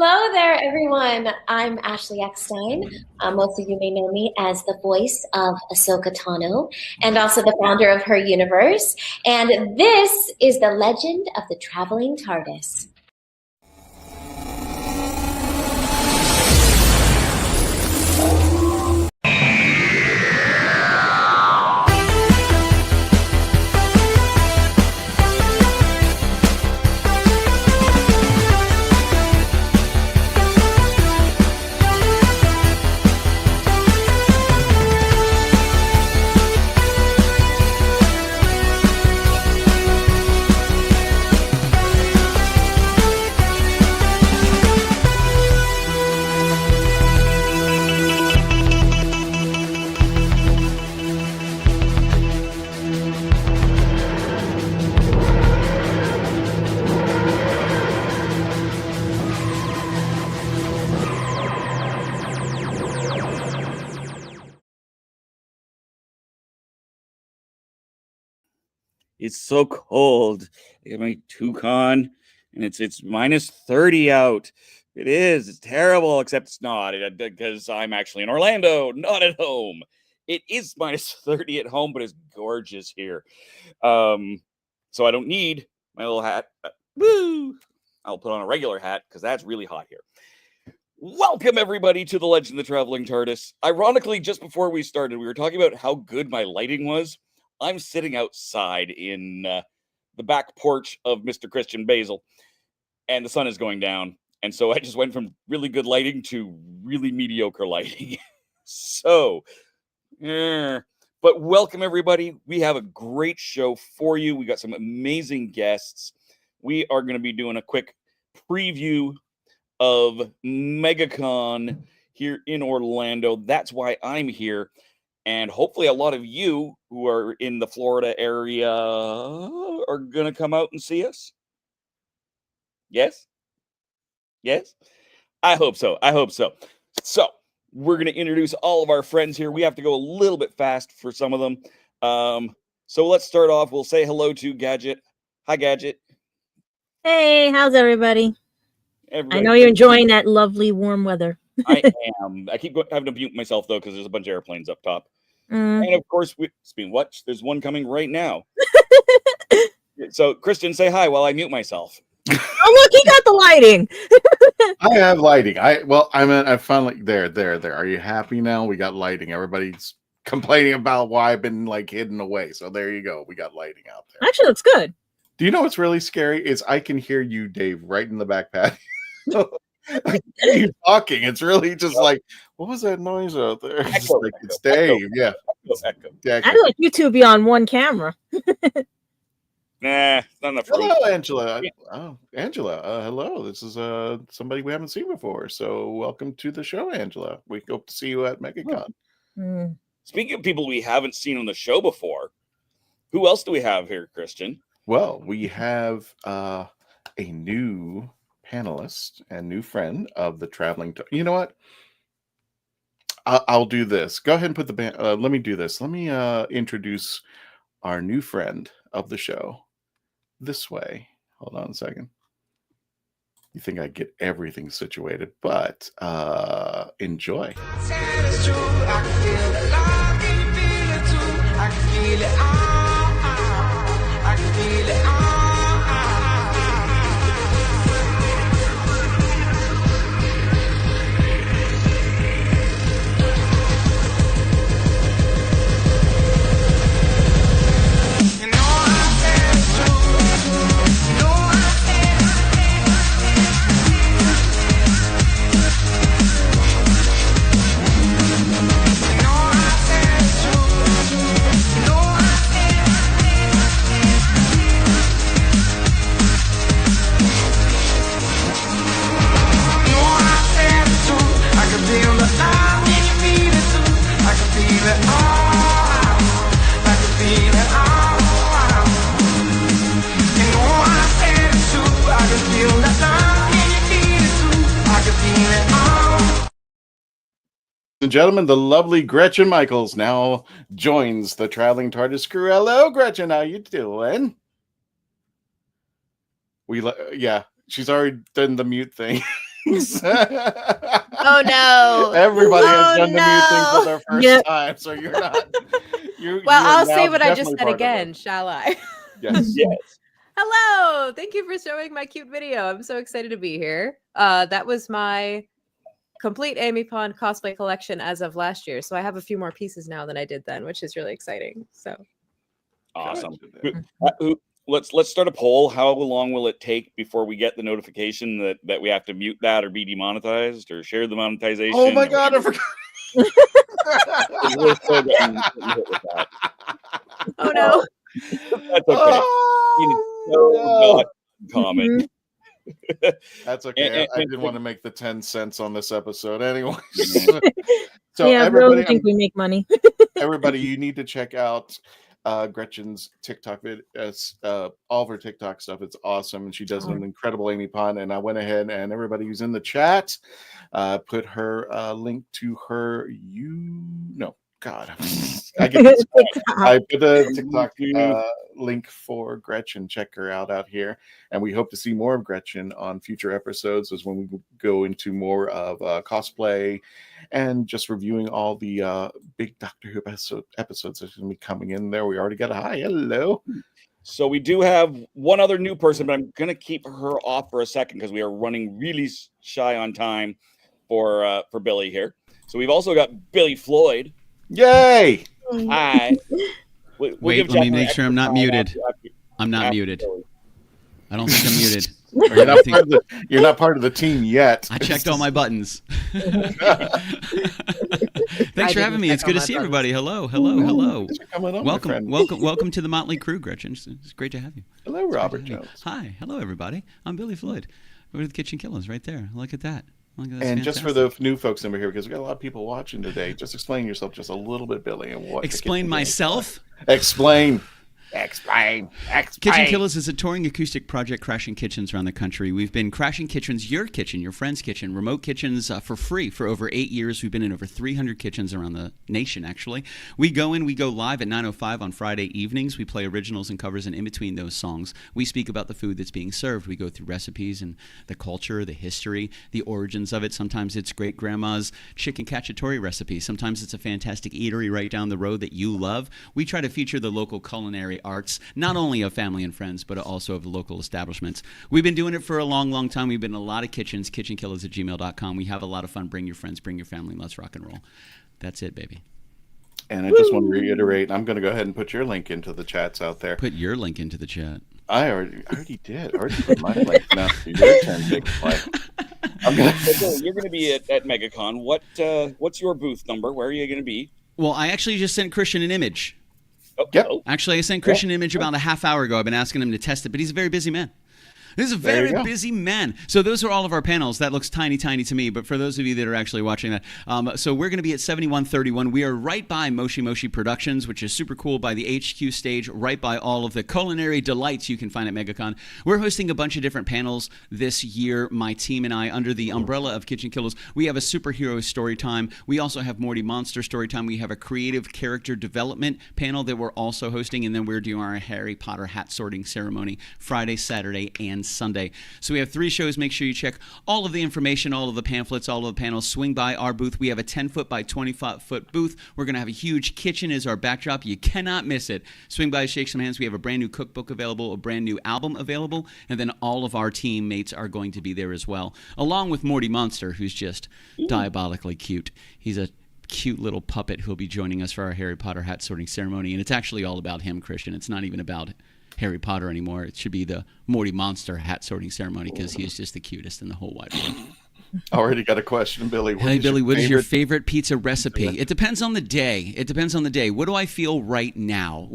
Hello there, everyone. I'm Ashley Eckstein. Most of you may know me as the voice of Ahsoka Tano and also the founder of her universe. And this is the legend of the Traveling TARDIS. It's so cold. I got my toucan, and it's minus 30 out. It is. It's terrible, except it's not, because I'm actually in Orlando, not at home. It is minus 30 at home, but it's gorgeous here. So I don't need my little hat. Woo! I'll put on a regular hat, because that's really hot here. Welcome, everybody, to the Legend of the Traveling TARDIS. Ironically, just before we started, we were talking about how good my lighting was. I'm sitting outside in the back porch of Mr. Christian Basil, and the sun is going down. And so I just went from really good lighting to really mediocre lighting. But welcome, everybody. We have a great show for you. We got some amazing guests. We are going to be doing a quick preview of MegaCon here in Orlando. That's why I'm here. And hopefully a lot of you who are in the Florida area are going to come out and see us. Yes? Yes? I hope so. So, we're going to introduce all of our friends here. We have to go a little bit fast for some of them. So let's start off. We'll say hello to Gadget. Hi, Gadget. Hey, how's everybody? Everybody. I know you're enjoying that lovely warm weather. I am. I keep having to mute myself, though, because there's a bunch of airplanes up top. And, of course, there's one coming right now. So, Kristen, say hi while I mute myself. Oh, look, he got the lighting. I have lighting. I finally there. Are you happy now? We got lighting. Everybody's complaining about why I've been like hidden away. So there you go. We got lighting out there. Actually, looks good. Do you know what's really scary? Is I can hear you, Dave, right in the back patio. You're talking. It's really just like, what was that noise out there? It's Dave. Yeah. I feel like you two be on one camera. Nah, it's not enough room. Hello, Angela. Oh, Angela. Hello. This is somebody we haven't seen before. So welcome to the show, Angela. We hope to see you at MegaCon. Speaking of people we haven't seen on the show before, who else do we have here, Christian? Well, we have a new panelist and new friend of the Traveling. You know what? I'll do this. Go ahead and put the band. Let me do this. Let me introduce our new friend of the show this way. Hold on a second. You think I get everything situated, but enjoy. And gentlemen, the lovely Gretchen Michaels now joins the Traveling TARDIS crew. Hello, Gretchen. How you doing? Yeah, she's already done the mute thing. Oh no! Everybody has done the mute thing for their first time, so you're not. Well, I'll say what I just said again, shall I? Yes. Yes. Hello! Thank you for showing my cute video. I'm so excited to be here. That was my complete Amy Pond cosplay collection as of last year. So I have a few more pieces now than I did then, which is really exciting. So awesome. Let's start a poll. How long will it take before we get the notification that we have to mute that or be demonetized or share the monetization? Oh my god, I forgot. We're still getting hit with that. oh no. That's okay. Not common. That's okay. I didn't want to make the 10 cents on this episode anyways. So yeah, everybody, I think we make money. Everybody, you need to check out Gretchen's TikTok all of her TikTok stuff. It's awesome, and she does an incredible Amy Pond. And I went ahead and everybody who's in the chat put her link to her. God, I get this. I put a TikTok link for Gretchen. Check her out here, and we hope to see more of Gretchen on future episodes, as when we go into more of cosplay and just reviewing all the big Doctor Who episodes that's going to be coming in there. We already got a hi, hello. So we do have one other new person, but I'm going to keep her off for a second because we are running really shy on time for Billy here. So we've also got Billy Floyd. Yay! Hi. Wait, let me make sure I'm not muted. I'm not muted. I don't think I'm muted. You're not part of the team yet. I checked all my buttons. Thanks for having me. It's good to see everybody. Hello. Welcome to the Motley Crew, Gretchen. It's great to have you. Hello, Robert Jones. Hi. Hello, everybody. I'm Billy Floyd. We're the Kitchenkillaz right there. Look at that. And fantastic. Just for the new folks over here, because we got a lot of people watching today, just explain yourself just a little bit, Billy, and what. Explain myself? Explain. Explain. Kitchenkillaz is a touring acoustic project crashing kitchens around the country. We've been crashing kitchens, your kitchen, your friend's kitchen, remote kitchens for free for over 8 years. We've been in over 300 kitchens around the nation, actually. We go live at 9:05 on Friday evenings. We play originals and covers, and in between those songs, we speak about the food that's being served. We go through recipes and the culture, the history, the origins of it. Sometimes it's great-grandma's chicken cacciatore recipe. Sometimes it's a fantastic eatery right down the road that you love. We try to feature the local culinary arts, not only of family and friends, but also of the local establishments. We've been doing it for a long, long time. We've been in a lot of kitchens, kitchenkillaz@gmail.com. We have a lot of fun. Bring your friends, bring your family, let's rock and roll. That's it, baby. And I just want to reiterate, I'm going to go ahead and put your link into the chats out there. Put your link into the chat. I already did. I already put my link. Now, your turn, Big Play. You're going to be at MegaCon. What's your booth number? Where are you going to be? Well, I actually just sent Christian an image. Yep. Actually, I sent Christian an image about a half hour ago. I've been asking him to test it, but he's a very busy man. This is a very busy man. So those are all of our panels. That looks tiny, tiny to me, but for those of you that are actually watching that, so we're going to be at 7131. We are right by Moshi Moshi Productions, which is super cool, by the HQ stage, right by all of the culinary delights you can find at MegaCon. We're hosting a bunch of different panels this year, my team and I, under the umbrella of Kitchenkillaz. We have a superhero story time. We also have Morty Monster story time. We have a creative character development panel that we're also hosting, and then we're doing our Harry Potter hat sorting ceremony Friday, Saturday, and Sunday. So we have 3 shows. Make sure you check all of the information, all of the pamphlets, all of the panels. Swing by our booth. We have a 10-foot by 20-foot booth. We're going to have a huge kitchen as our backdrop. You cannot miss it. Swing by, shake some hands. We have a brand new cookbook available, a brand new album available, and then all of our teammates are going to be there as well, along with Morty Monster, who's just diabolically cute. He's a cute little puppet who'll be joining us for our Harry Potter hat sorting ceremony, and it's actually all about him, Christian. It's not even about Harry Potter anymore. It should be the Morty Monster hat sorting ceremony because he is just the cutest in the whole wide world. Already got a question, Billy. Hey, Billy, what is your favorite pizza recipe? It depends on the day. What do I feel right now?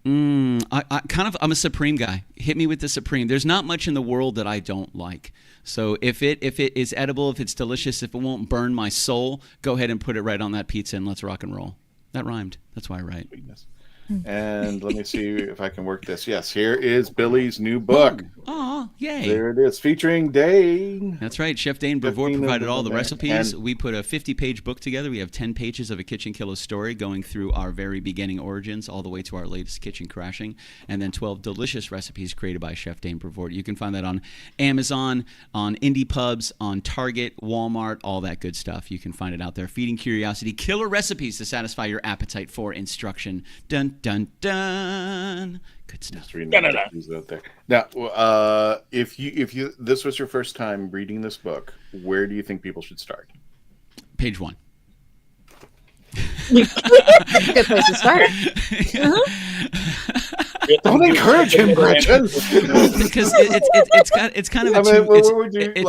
I'm a Supreme guy. Hit me with the Supreme. There's not much in the world that I don't like. So if it is edible, if it's delicious, if it won't burn my soul, go ahead and put it right on that pizza and let's rock and roll. That rhymed. That's why I write. And let me see if I can work this. Yes, here is Billy's new book. Oh, yay. There it is, featuring Dane. That's right. Chef Dane Brevoort provided all the recipes. We put a 50-page book together. We have 10 pages of a Kitchenkillaz story going through our very beginning origins all the way to our latest kitchen crashing, and then 12 delicious recipes created by Chef Dane Brevoort. You can find that on Amazon, on indie pubs, on Target, Walmart, all that good stuff. You can find it out there. Feeding curiosity, killer recipes to satisfy your appetite for instruction. Dun, dun, dun. Good stuff. Just reading out there. Now, if you this was your first time reading this book, where do you think people should start? Page 1. Good place to start. Don't encourage him, Gretchen. Because it's kind of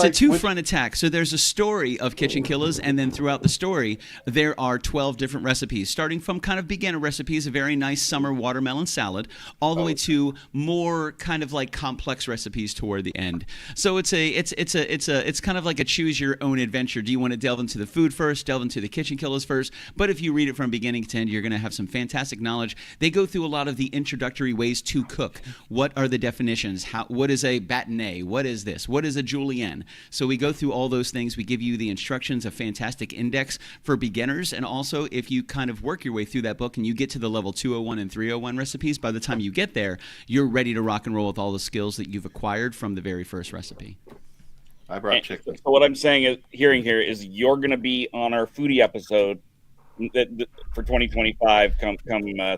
a two-front attack. So there's a story of Kitchenkillaz, and then throughout the story, there are 12 different recipes, starting from kind of beginner recipes, a very nice summer watermelon salad, all the way to more kind of like complex recipes toward the end. So it's kind of like a choose your own adventure. Do you want to delve into the food first, delve into the Kitchenkillaz first? But if you read it from beginning to end, you're going to have some fantastic knowledge. They go through a lot of the introductory ways to cook. What are the definitions? What is a bâtonnet? What is this? What is a julienne? So we go through all those things. We give you the instructions, a fantastic index for beginners. And also, if you kind of work your way through that book and you get to the level 201 and 301 recipes, by the time you get there, you're ready to rock and roll with all the skills that you've acquired from the very first recipe. I brought chicken. So what I'm saying is, hearing here is you're going to be on our foodie episode for 2025 come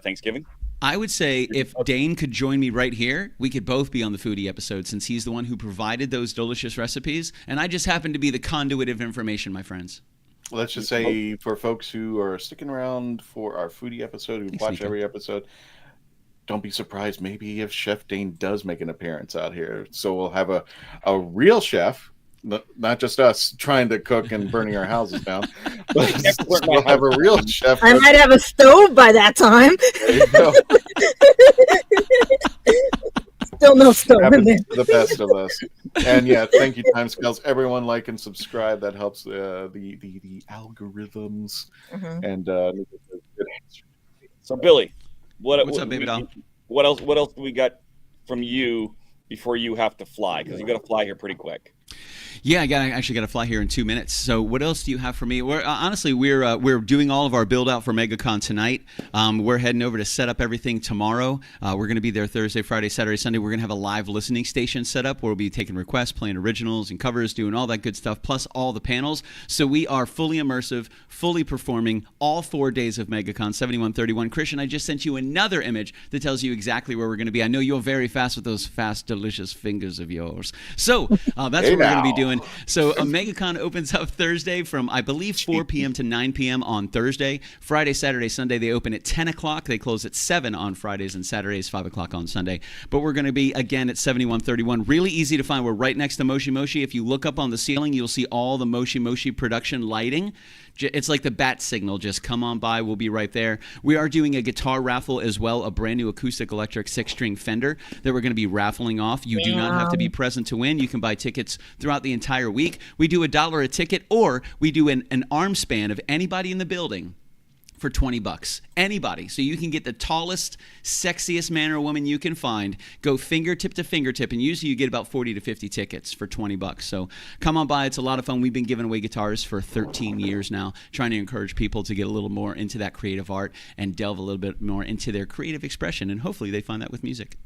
Thanksgiving. I would say if Dane could join me right here, we could both be on the foodie episode since he's the one who provided those delicious recipes, and I just happen to be the conduit of information, my friends. Let's just say for folks who are sticking around for our foodie episode, who watch every episode, don't be surprised maybe if Chef Dane does make an appearance out here. So we'll have a real chef, not just us trying to cook and burning our houses down. But we'll have a real chef. I might have a stove by that time. There you go. Still no stove in there. The best of us. And yeah, thank you, Time Scales. Everyone like and subscribe. That helps the algorithms. Mm-hmm. And so Billy, What's up, baby doll? What else do we got from you before you have to fly? Because you got to fly here pretty quick. Yeah, I actually got to fly here in 2 minutes. So what else do you have for me? Honestly, we're doing all of our build out for MegaCon tonight. We're heading over to set up everything tomorrow. We're going to be there Thursday, Friday, Saturday, Sunday. We're going to have a live listening station set up where we'll be taking requests, playing originals and covers, doing all that good stuff, plus all the panels. So we are fully immersive, fully performing all 4 days of MegaCon 7131. Christian, I just sent you another image that tells you exactly where we're going to be. I know you're very fast with those fast, delicious fingers of yours. So that's what we're going to be doing. So MegaCon opens up Thursday from, I believe, 4 p.m. to 9 p.m. on Thursday. Friday, Saturday, Sunday, they open at 10 o'clock. They close at 7 on Fridays and Saturdays, 5 o'clock on Sunday. But we're going to be, again, at 7131. Really easy to find. We're right next to Moshi Moshi. If you look up on the ceiling, you'll see all the Moshi Moshi production lighting. It's like the bat signal. Just come on by. We'll be right there. We are doing a guitar raffle as well, a brand new acoustic electric 6-string Fender that we're going to be raffling off. You do not have to be present to win. You can buy tickets throughout the entire week. We do $1 a ticket, or we do an arm span of anybody in the building for $20. Anybody. So you can get the tallest, sexiest man or woman you can find, go fingertip to fingertip, and usually you get about 40 to 50 tickets for $20. So come on by. It's a lot of fun. We've been giving away guitars for 13 years now, trying to encourage people to get a little more into that creative art and delve a little bit more into their creative expression, and hopefully they find that with music.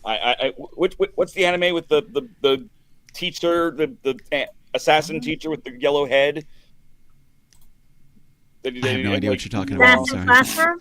What's the anime with the teacher, the assassin teacher with the yellow head? I have no idea what you're talking about. Assassin Classroom?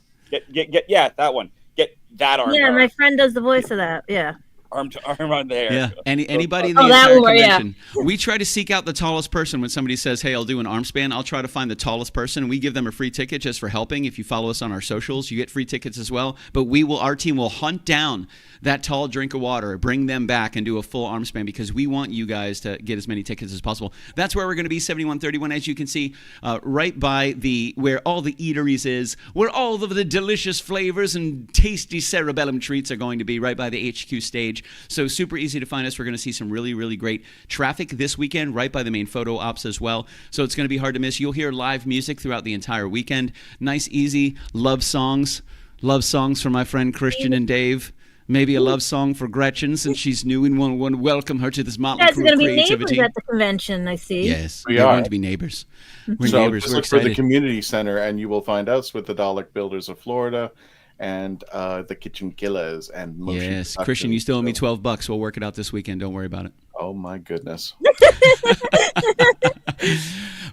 Yeah, that one. Get that arm. Yeah, my friend does the voice of that. Yeah. Arm to arm on there. Yeah. Anybody in the entire convention. Yeah. We try to seek out the tallest person. When somebody says, hey, I'll do an arm span, I'll try to find the tallest person. We give them a free ticket just for helping. If you follow us on our socials, you get free tickets as well. But our team will hunt down that tall drink of water, bring them back, and do a full arm span, because we want you guys to get as many tickets as possible. That's where we're going to be, 7131, as you can see, right by where all the eateries is, where all of the delicious flavors and tasty cerebellum treats are going to be, right by the HQ stage. So super easy to find us. We're going to see some really, really great traffic this weekend, right by the main photo ops as well. So it's going to be hard to miss. You'll hear live music throughout the entire weekend. Nice, easy love songs for my friend Christian and Dave. Maybe a love song for Gretchen, since she's new, and want to welcome her to this motley crew of creativity. You guys are going to be neighbors at the convention, I see. Yes, we are going to be neighbors. We're neighbors. We're excited. For the community center, and you will find us with the Dalek Builders of Florida and the Kitchenkillaz and Motion. Yes, Christian, you still owe me $12. We'll work it out this weekend. Don't worry about it. Oh my goodness.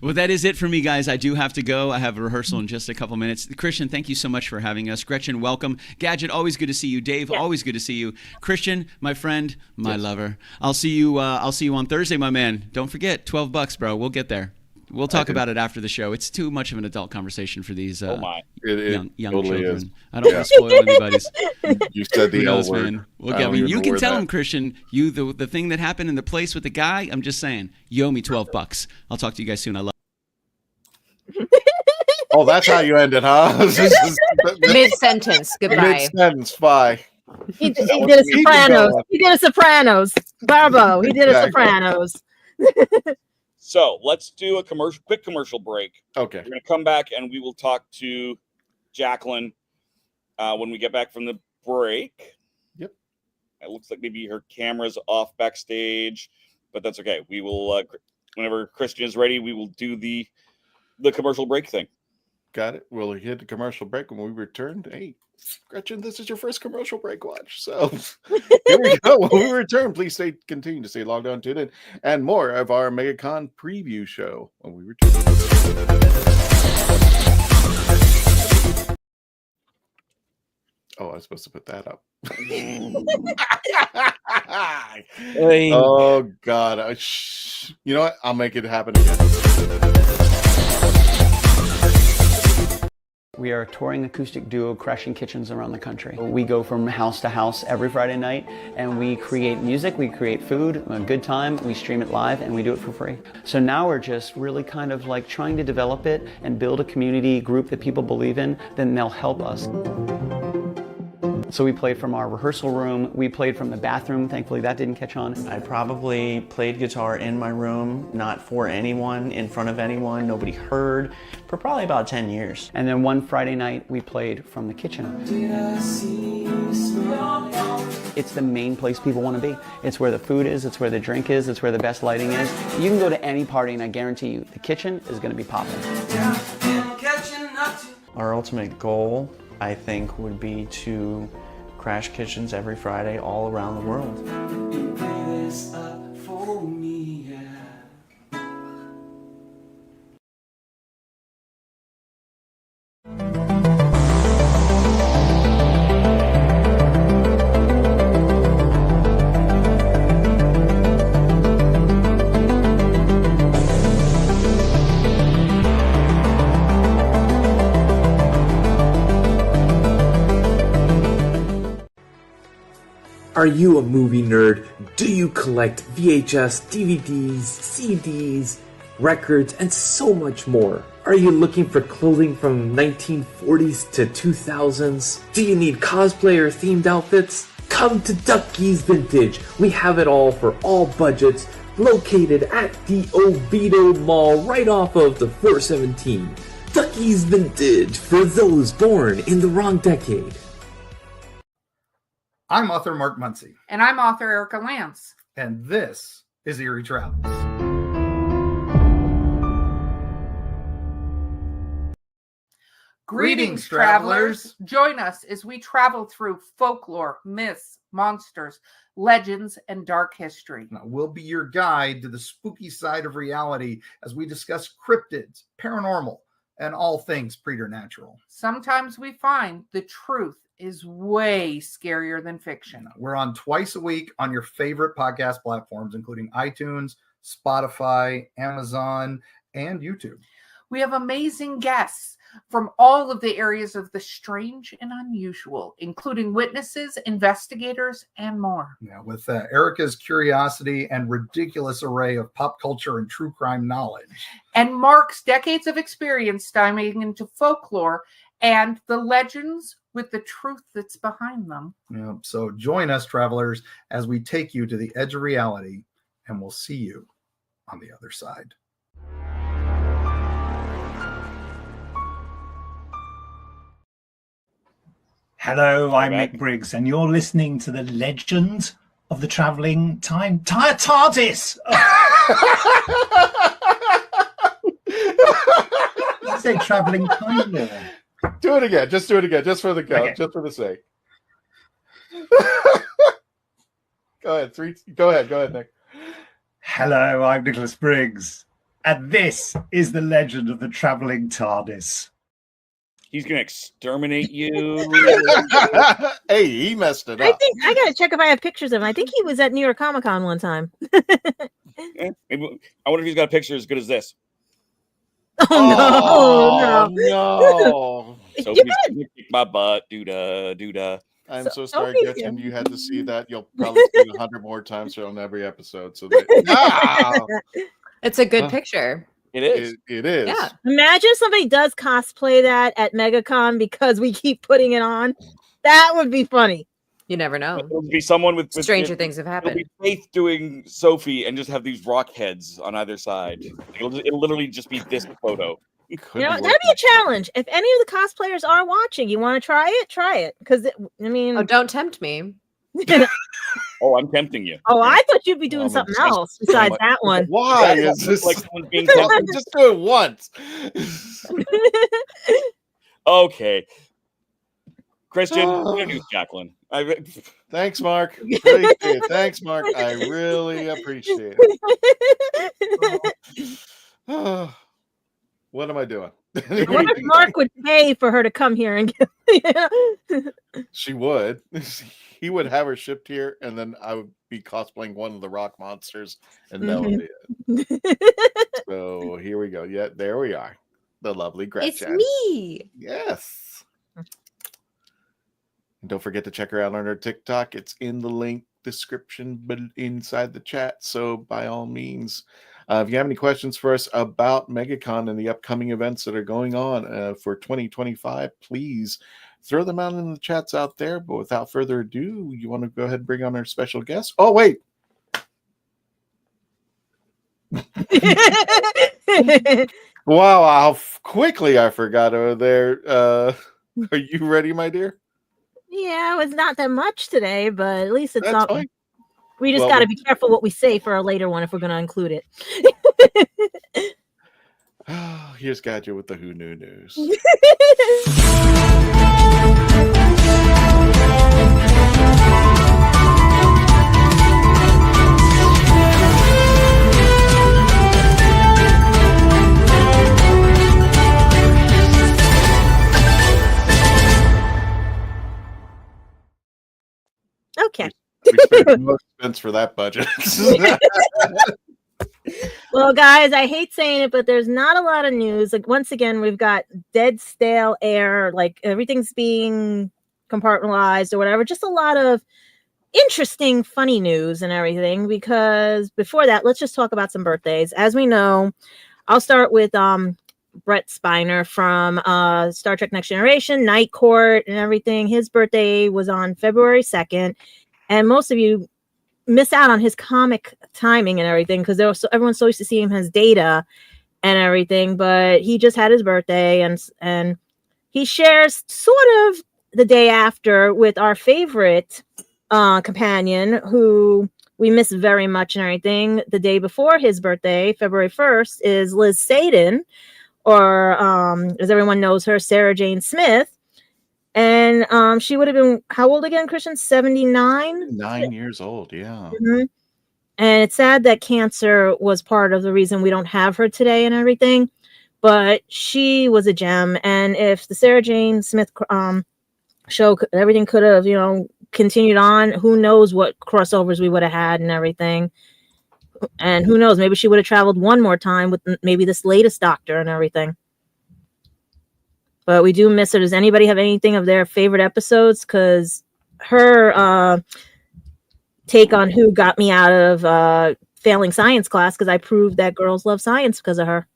Well, that is it for me, guys. I do have to go. I have a rehearsal in just a couple minutes. Christian, thank you so much for having us. Gretchen, welcome. Gadget, always good to see you. Dave, always good to see you. Christian, my friend, my lover. I'll see you on Thursday, my man. Don't forget, $12, bro. We'll get there. We'll talk about it after the show. It's too much of an adult conversation for these young totally children. Is. I don't want to spoil anybody's. You said the L word. Man. You can tell him, Christian, the thing that happened in the place with the guy, I'm just saying, you owe me $12. I'll talk to you guys soon. I love you. Oh, that's how you end it, huh? Mid-sentence. Goodbye. Mid-sentence. Bye. He did a Sopranos. He did a Sopranos. Bravo. He did a Sopranos. So let's do a quick commercial break. Okay. We're going to come back and we will talk to Jacqueline when we get back from the break. Yep. It looks like maybe her camera's off backstage, but that's okay. We will, whenever Christian is ready, we will do the commercial break thing. Got it. We'll hit the commercial break when we return. Hey, Gretchen, this is your first commercial break watch. So here we go. When we return, please continue to stay logged on, tuned in, and more of our MegaCon preview show when we return. Oh, I was supposed to put that up. Oh, God. You know what? I'll make it happen again. We are a touring acoustic duo crashing kitchens around the country. We go from house to house every Friday night, and we create music, we create food, a good time, we stream it live, and we do it for free. So now we're just really kind of like trying to develop it and build a community group that people believe in, then they'll help us. So we played from our rehearsal room. We played from the bathroom. Thankfully, that didn't catch on. I probably played guitar in my room, not for anyone, in front of anyone, nobody heard, for probably about 10 years. And then one Friday night, we played from the kitchen. It's the main place people want to be. It's where the food is, it's where the drink is, it's where the best lighting is. You can go to any party and I guarantee you, the kitchen is going to be popping. Our ultimate goal, I think, would be to crash kitchens every Friday all around the world. Are you a movie nerd? Do you collect VHS, DVDs, CDs, records, and so much more? Are you looking for clothing from 1940s to 2000s? Do you need cosplay or themed outfits? Come to Ducky's Vintage. We have it all for all budgets, located at the Oviedo Mall right off of the 417. Ducky's Vintage for those born in the wrong decade. I'm author Mark Muncy. And I'm author Erica Lance. And this is Eerie Travels. Greetings, travelers. Join us as we travel through folklore, myths, monsters, legends, and dark history. Now, we'll be your guide to the spooky side of reality as we discuss cryptids, paranormal, and all things preternatural. Sometimes we find the truth is way scarier than fiction. We're on twice a week on your favorite podcast platforms, including iTunes, Spotify, Amazon, and YouTube. We have amazing guests from all of the areas of the strange and unusual, including witnesses, investigators, and more. Yeah, with Erica's curiosity and ridiculous array of pop culture and true crime knowledge. And Mark's decades of experience diving into folklore and the legends with the truth that's behind them. Yeah, so join us, travelers, as we take you to the edge of reality, and we'll see you on the other side. Hello, I'm Nick Briggs, and you're listening to the Legend of the Traveling TARDIS. I say Traveling Time Lord. Do it again. Just do it again. Just for the count. Okay. Just for the sake. Go ahead, Nick. Hello, I'm Nicholas Briggs, and this is the Legend of the Traveling TARDIS. He's gonna exterminate you. Hey, he messed it up. I think I gotta check if I have pictures of him. I think he was at New York Comic Con one time. I wonder if he's got a picture as good as this. Oh no! Sophie's gonna kick my butt. Doo-da. I'm so sorry, Gretchen. You had to see that. You'll probably see it 100 more times on every episode. So it's a good picture. It is. It is. Yeah. Imagine somebody does cosplay that at MegaCon because we keep putting it on. That would be funny. You never know. It would be someone with stranger things have happened. It'll be Faith doing Sophie and just have these rock heads on either side. It'll literally just be this photo. You know, that'd be a challenge. If any of the cosplayers are watching, you want to try it? Try it. Because, I mean... Oh, don't tempt me. Oh, I'm tempting you. Oh, I thought you'd be doing something else besides that one. Why is this like someone's being tempted? Just do it once. Okay. Christian, introduce Jacqueline. Thanks, Mark. Appreciate it. Thanks, Mark. I really appreciate it. What am I doing? I wonder if Mark would pay for her to come here and get. She would. He would have her shipped here, and then I would be cosplaying one of the rock monsters, and that would be it. So here we go. Yeah, there we are. The lovely Gretchen. It's me. Yes. And don't forget to check her out on her TikTok. It's in the link description, but inside the chat. So by all means, if you have any questions for us about MegaCon and the upcoming events that are going on for 2025, please throw them out in the chats out there. But without further ado, you want to go ahead and bring on our special guest? Oh, wait. Wow, how quickly I forgot over there. Are you ready, my dear? Yeah, it's not that much today, but at least it's That's something. fine. We just Well, got to be careful what we say for a later one if we're going to include it. Here's Gadget with the Who Knew News. Okay. We spent no expense for that budget. Well, guys, I hate saying it, but there's not a lot of news. Like, once again, we've got dead, stale air. Like, everything's being compartmentalized or whatever. Just a lot of interesting, funny news and everything. Because before that, let's just talk about some birthdays. As we know, I'll start with Brett Spiner from Star Trek Next Generation, Night Court, and everything. His birthday was on February 2nd. And most of you miss out on his comic timing and everything because everyone's so used to seeing him as Data and everything. But he just had his birthday, and he shares sort of the day after with our favorite companion, who we miss very much and everything. The day before his birthday, February 1st, is Liz Sadin, or as everyone knows her, Sarah Jane Smith. And she would have been, how old again, Christian? 79? 9 years old, yeah. Mm-hmm. And it's sad that cancer was part of the reason we don't have her today and everything. But she was a gem. And if the Sarah Jane Smith show, everything could have, continued on, who knows what crossovers we would have had and everything. And who knows, maybe she would have traveled one more time with maybe this latest Doctor and everything. But we do miss her. Does anybody have anything of their favorite episodes? Because her take on Who got me out of failing science class, because I proved that girls love science because of her.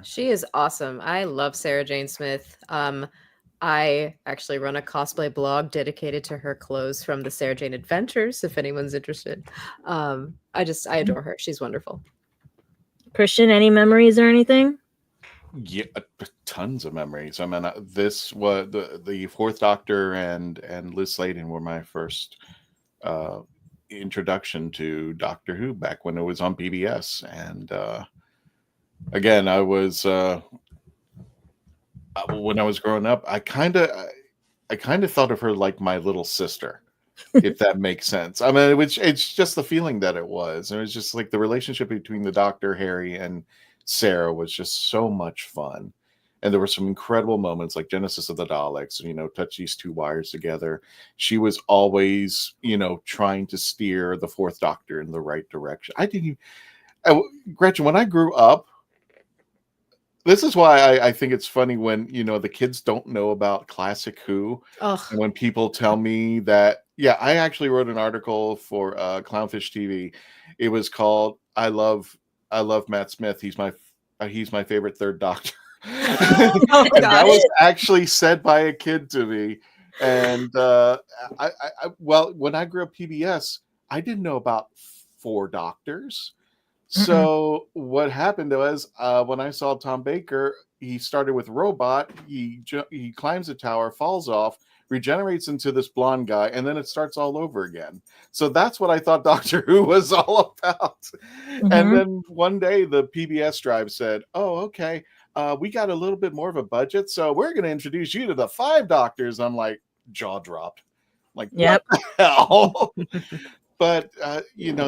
She is awesome. I love Sarah Jane Smith. I actually run a cosplay blog dedicated to her clothes from the Sarah Jane Adventures, if anyone's interested. I adore her. She's wonderful. Christian, any memories or anything? Yeah, tons of memories. I mean, this was the Fourth Doctor and Liz Sladen were my first introduction to Doctor Who back when it was on PBS. And again, I was when I was growing up, I kind of thought of her like my little sister, if that makes sense. I mean, it's just the feeling that it was. And it was just like the relationship between the Doctor, Harry, and Sarah was just so much fun. And there were some incredible moments like Genesis of the Daleks, touch these two wires together. She was always, trying to steer the Fourth Doctor in the right direction. Gretchen, when I grew up, this is why I think it's funny when, the kids don't know about classic Who. Ugh. And when people tell me that, yeah, I actually wrote an article for Clownfish TV. It was called I love Matt Smith. He's my favorite third Doctor. Oh, and that was actually said by a kid to me. And when I grew up PBS, I didn't know about 4 Doctors. So what happened was when I saw Tom Baker, he started with Robot. He climbs a tower, falls off, regenerates into this blonde guy, and then it starts all over again. So that's what I thought Doctor Who was all about. And then one day the PBS drive said, "Oh, okay, we got a little bit more of a budget, so we're going to introduce you to the 5 Doctors." I'm like, jaw dropped. Like, yep. What the hell? But,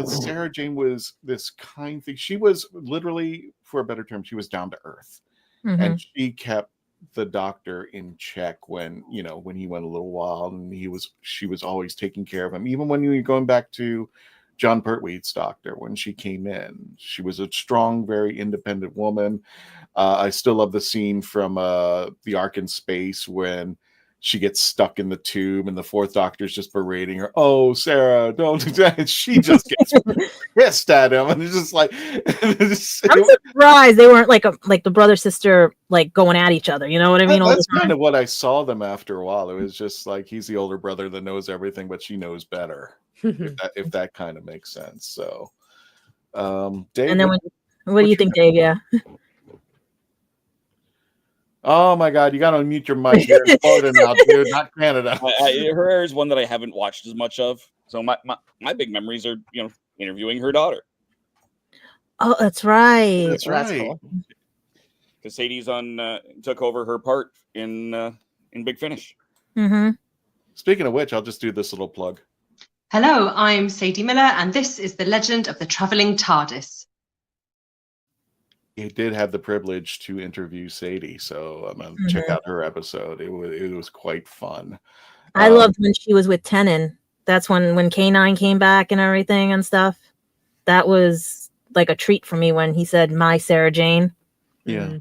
Sarah Jane was this kind thing. She was literally, for a better term, she was down to earth. And she kept the Doctor in check when he went a little wild, and she was always taking care of him. Even when you were going back to John Pertwee's Doctor, when she came in, she was a strong, very independent woman. I still love the scene from The Ark in Space when she gets stuck in the tube, and the Fourth Doctor's just berating her. Oh, Sarah, don't do that. And she just gets pissed at him, and it's just like I'm surprised they weren't like the brother sister like going at each other. You know what I mean? All That's the time. kind of what I saw them after a while. It was just like he's the older brother that knows everything, but she knows better. if that kind of makes sense. So, Dave, and then what do you think, Dave? Yeah. Oh my God, you got to unmute your mic. You're in Florida now, dude, not Canada. Her hair is one that I haven't watched as much of. So my big memories are, interviewing her daughter. Oh, that's right. That's right. Cool. Because Sadie's took over her part in Big Finish. Mm-hmm. Speaking of which, I'll just do this little plug. Hello, I'm Sadie Miller, and this is the legend of the Traveling TARDIS. He did have the privilege to interview Sadie, so I'm gonna check out her episode. It was quite fun. I loved when she was with Tennant. That's when K9 came back and everything and stuff. That was like a treat for me when he said, "My Sarah Jane." Yeah.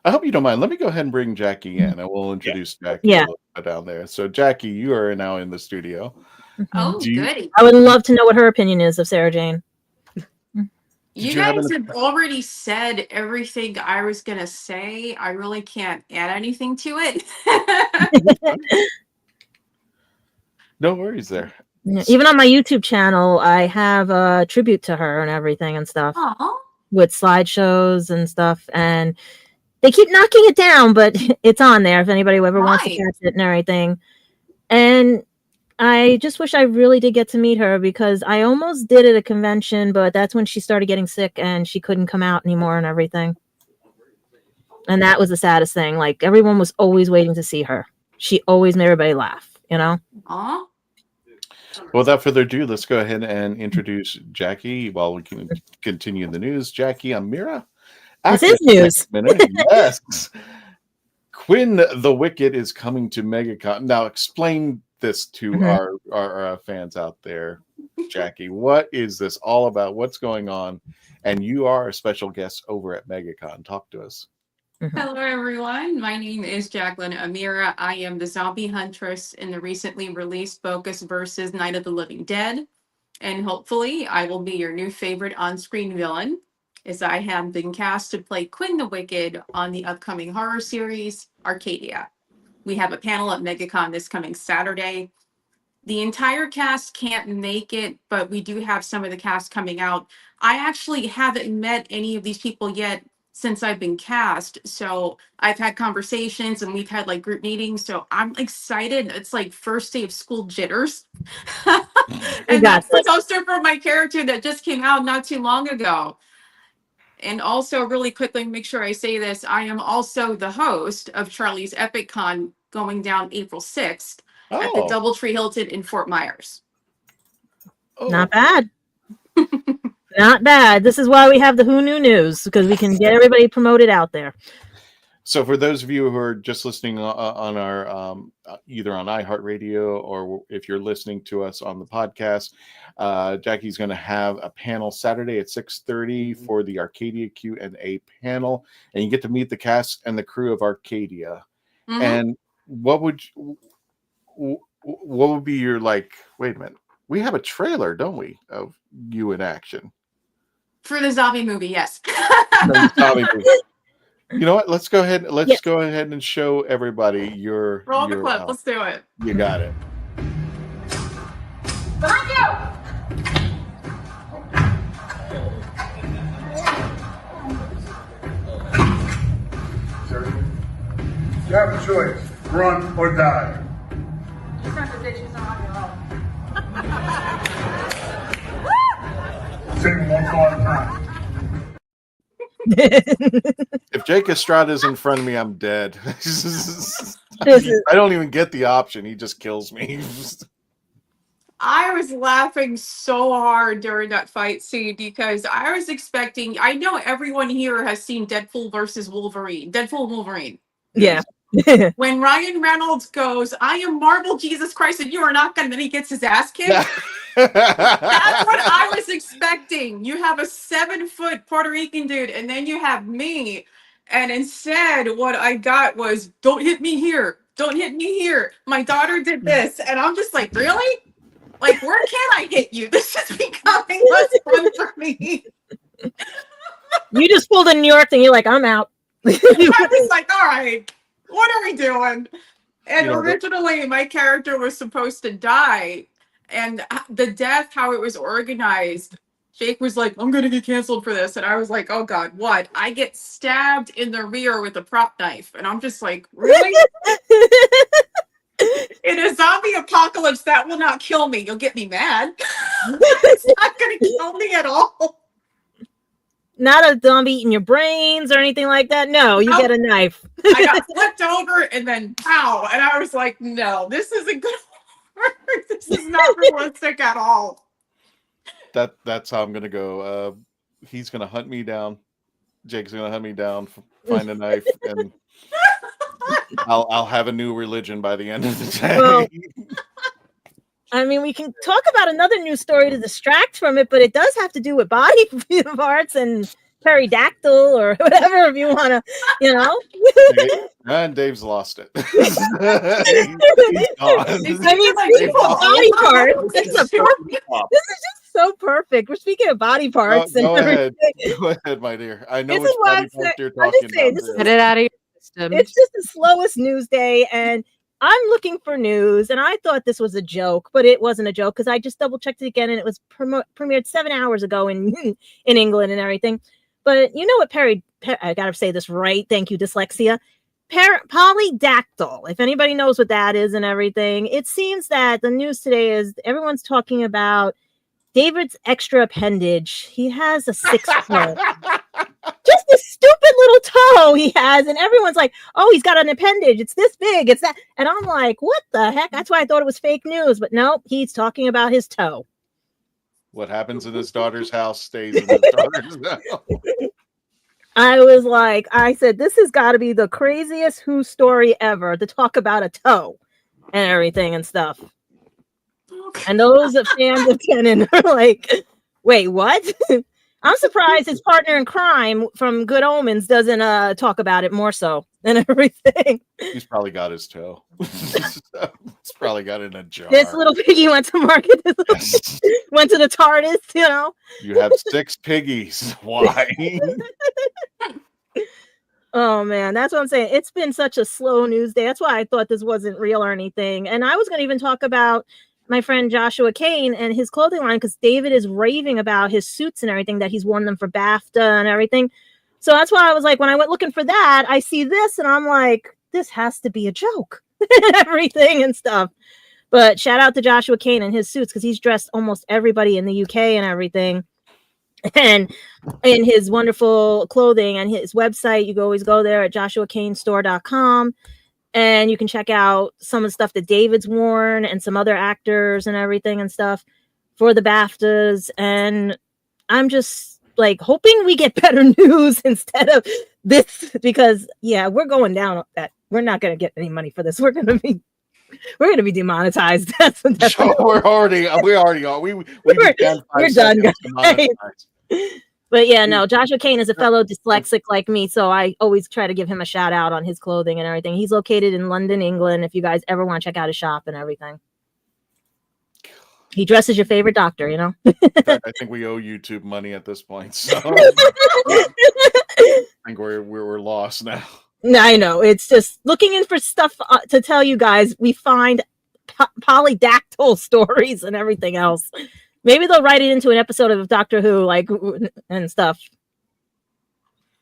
I hope you don't mind. Let me go ahead and bring Jackie in, and we'll introduce Jackie a little bit down there. So, Jackie, you are now in the studio. Oh, goody. I would love to know what her opinion is of Sarah Jane. You guys have already said everything I was going to say. I really can't add anything to it. No worries there. Even on my YouTube channel, I have a tribute to her and everything and stuff. Aww. With slideshows and stuff. And they keep knocking it down, but it's on there if anybody ever wants to catch it and everything. And I just wish I really did get to meet her because I almost did at a convention, but that's when she started getting sick and she couldn't come out anymore and everything. And that was the saddest thing. Like, everyone was always waiting to see her. She always made everybody laugh, Aww. Well, without further ado, let's go ahead and introduce Jackie while we can continue the news. Jackie, I'm Mira. This is news. Yes. Quinn the Wicked is coming to MegaCon. Now, explain this to our fans out there, Jackie. What is this all about? What's going on? And you are a special guest over at MegaCon. Talk to us. Hello, everyone. My name is Jacqueline Amira. I am the zombie huntress in the recently released Focus versus Night of the Living Dead. And hopefully I will be your new favorite on-screen villain, as I have been cast to play Quinn the Wicked on the upcoming horror series, Arcadia. We have a panel at MegaCon this coming Saturday. The entire cast can't make it, but we do have some of the cast coming out. I actually haven't met any of these people yet since I've been cast. So I've had conversations and we've had like group meetings. So I'm excited. It's like first day of school jitters. And that's the poster for my character that just came out not too long ago. And also, really quickly, make sure I say this, I am also the host of Charlie's Epic Con going down April 6th at the Doubletree Hilton in Fort Myers. Not bad. Not bad. This is why we have the Who Knew News, because we can get everybody promoted out there. So for those of you who are just listening on our either on iHeartRadio or if you're listening to us on the podcast, Jackie's going to have a panel Saturday at 6:30 for the Arcadia Q&A panel, and you get to meet the cast and the crew of Arcadia. And what would be your like? Wait a minute, we have a trailer, don't we, of you in action for the zombie movie? Yes. The zombie movie. You know what? Let's go ahead. Let's go ahead and show everybody your roll the clip. Let's do it. You got it. Behind you. You have a choice: run or die. You turn the ditches on your own. Sing one song at a time. If Jake Estrada's in front of me, I'm dead. I don't even get the option. He just kills me. I was laughing so hard during that fight scene because I was expecting, I know everyone here has seen Deadpool versus Wolverine. Yeah. When Ryan Reynolds goes, I am Marvel Jesus Christ and you are not gonna, then he gets his ass kicked. That's what I was expecting. You have a 7-foot Puerto Rican dude and then you have me. And instead what I got was, don't hit me here. don't hit me here. My daughter did this. And I'm just like, really? Like, where can I hit you? This is becoming less fun for me. You just pulled a New York thing. You're like, I'm out. I was like, all right, what are we doing? And originally, my character was supposed to die. And the death, how it was organized, Jake was like, I'm going to get canceled for this. And I was like, oh, God, what? I get stabbed in the rear with a prop knife. And I'm just like, really? In a zombie apocalypse, that will not kill me. You'll get me mad. It's not going to kill me at all. Not a zombie eating your brains or anything like that. No, you get a knife. I got flipped over and then pow. And I was like, no, this isn't going to work. This is not realistic at all. That's how I'm going to go. He's going to hunt me down. Jake's going to hunt me down, find a knife, and I'll have a new religion by the end of the day. Well, I mean, we can talk about another news story to distract from it, but it does have to do with body parts and pterodactyl or whatever, if you want to, you know. And Dave's lost it. He's gone. I mean, body parts. This is just so perfect. We're speaking of body parts. Go ahead. Go ahead, my dear. I know which body parts you're talking about. Get it out of your system. It's just the slowest news day, and I'm looking for news, and I thought this was a joke, but it wasn't a joke because I just double checked it again, and it was premiered 7 hours ago in England and everything. But you know what, I gotta say this right. Thank you, dyslexia. Polydactyl. If anybody knows what that is and everything, it seems that the news today is everyone's talking about David's extra appendage. He has a 6 toe. Just a stupid little toe he has, and everyone's like, oh, he's got an appendage. It's this big. It's that. And I'm like, what the heck? That's why I thought it was fake news. But no, he's talking about his toe. What happens in his daughter's house stays in his daughter's house. I was like, I said, this has got to be the craziest Who story ever to talk about a toe and everything and stuff. And those fans of Tenon are like, wait, what? I'm surprised his partner in crime from Good Omens doesn't talk about it more so than everything. He's probably got his toe. He's probably got it in a jar. This little piggy went to market. Went to the TARDIS, you know. You have 6 piggies. Why? Oh man, that's what I'm saying. It's been such a slow news day. That's why I thought this wasn't real or anything. And I was going to even talk about my friend Joshua Kane and his clothing line, because David is raving about his suits and everything, that he's worn them for BAFTA and everything. So that's why I was like, when I went looking for that, I see this and I'm like, this has to be a joke and everything and stuff. But shout out to Joshua Kane and his suits, because he's dressed almost everybody in the UK and everything. And in his wonderful clothing and his website, you can always go there at joshuakanestore.com. And you can check out some of the stuff that David's worn and some other actors and everything and stuff for the BAFTAs. And I'm just like hoping we get better news instead of this, because yeah, we're going down that. We're not going to get any money for this. We're going to be demonetized. We're done, guys. But yeah, no, Joshua Kane is a fellow dyslexic like me, so I always try to give him a shout out on his clothing and everything. He's located in London, England, if you guys ever want to check out his shop and everything. He dresses your favorite doctor, you know? I think we owe YouTube money at this point, so I think we're lost now. I know. It's just looking in for stuff to tell you guys. We find polydactyl stories and everything else. Maybe they'll write it into an episode of Doctor Who, like, and stuff.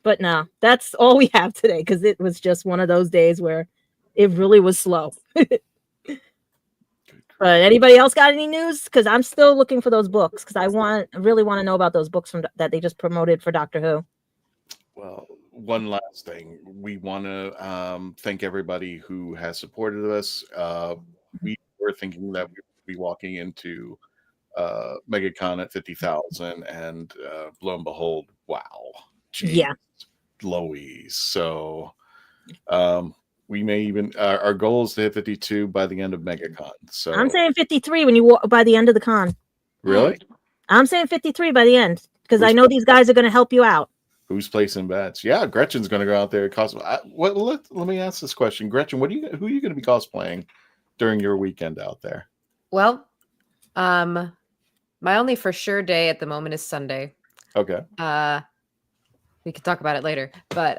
But no, that's all we have today, because it was just one of those days where it really was slow. But anybody else got any news? Because I'm still looking for those books, because I really want to know about those books that they just promoted for Doctor Who. Well, one last thing. We want to thank everybody who has supported us. We were thinking that we would be walking into MegaCon at 50,000, and lo and behold, wow. Geez, yeah. Louise. So we may even our goal is to hit 52 by the end of MegaCon. So I'm saying 53 when you walk by the end of the con. Really? I'm saying 53 by the end, because I know these guys are going to help you out. Who's placing bets? Yeah, Gretchen's going to go out there. Let me ask this question, Gretchen. Who are you going to be cosplaying during your weekend out there? Well, my only for sure day at the moment is Sunday. Okay. We can talk about it later, but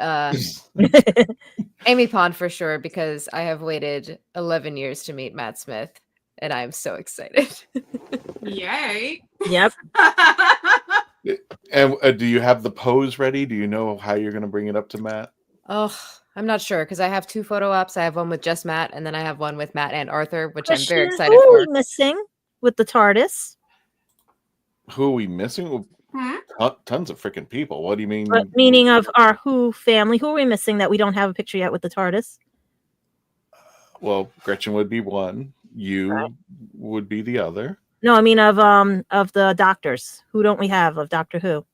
Amy Pond for sure, because I have waited 11 years to meet Matt Smith, and I'm so excited. Yay! Yep. And do you have the pose ready? Do you know how you're going to bring it up to Matt? Oh, I'm not sure because I have 2 photo ops. I have one with just Matt, and then I have one with Matt and Arthur, which Christian, I'm very excited who for. are we missing with the TARDIS? Who are we missing? Tons of freaking people. What do you mean? Meaning of our Who family. Who are we missing that we don't have a picture yet with the TARDIS? Well, Gretchen would be one. You would be the other. No, I mean of the doctors. Who don't we have of Doctor Who?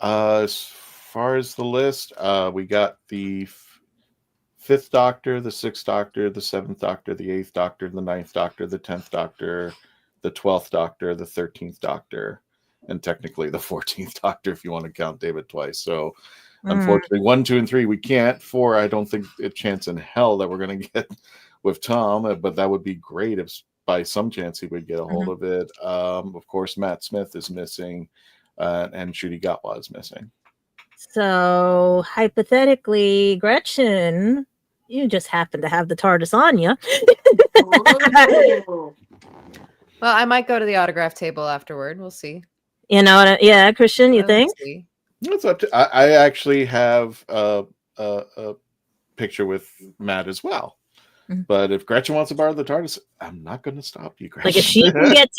As far as the list, we got the 5th Doctor, the 6th Doctor, the 7th Doctor, the 8th Doctor, the 9th Doctor, the 10th Doctor, the 12th Doctor, the 13th Doctor, and technically the 14th Doctor if you want to count David twice. So unfortunately, 1, 2, and 3 we can't. 4, I don't think a chance in hell that we're going to get with Tom, but that would be great if by some chance he would get a hold of it. Of course, Matt Smith is missing, and Ncuti Gatwa is missing. So hypothetically, Gretchen, you just happen to have the TARDIS on you. Well, I might go to the autograph table afterward. We'll see. You know, yeah, Christian, you think? It's up to. I actually have a picture with Matt as well. But if Gretchen wants to borrow the TARDIS, I'm not going to stop you, Gretchen. Like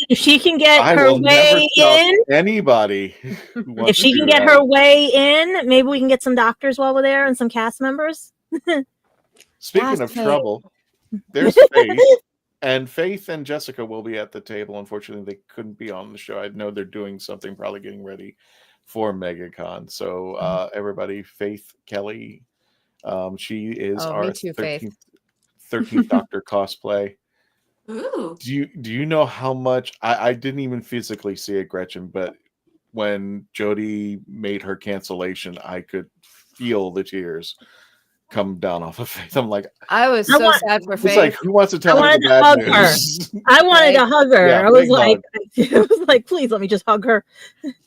if she can get I her will never way stop in. Anybody, If she can get her way in, maybe we can get some doctors while we're there and some cast members. Speaking of trouble, there's Faith, and Faith and Jessica will be at the table. Unfortunately, they couldn't be on the show. I know they're doing something, probably getting ready for MegaCon. So everybody, Faith Kelly, she is our me too, 13th Doctor cosplay. Ooh. Do you know how much I didn't even physically see it, Gretchen, but when Jodie made her cancellation, I could feel the tears come down off of Faith. I'm like, I was so sad for Faith. It's like, who wants to tell I me wanted the to bad hug news? her. I wanted to hug her. Yeah, I was big like, hug. please let me just hug her.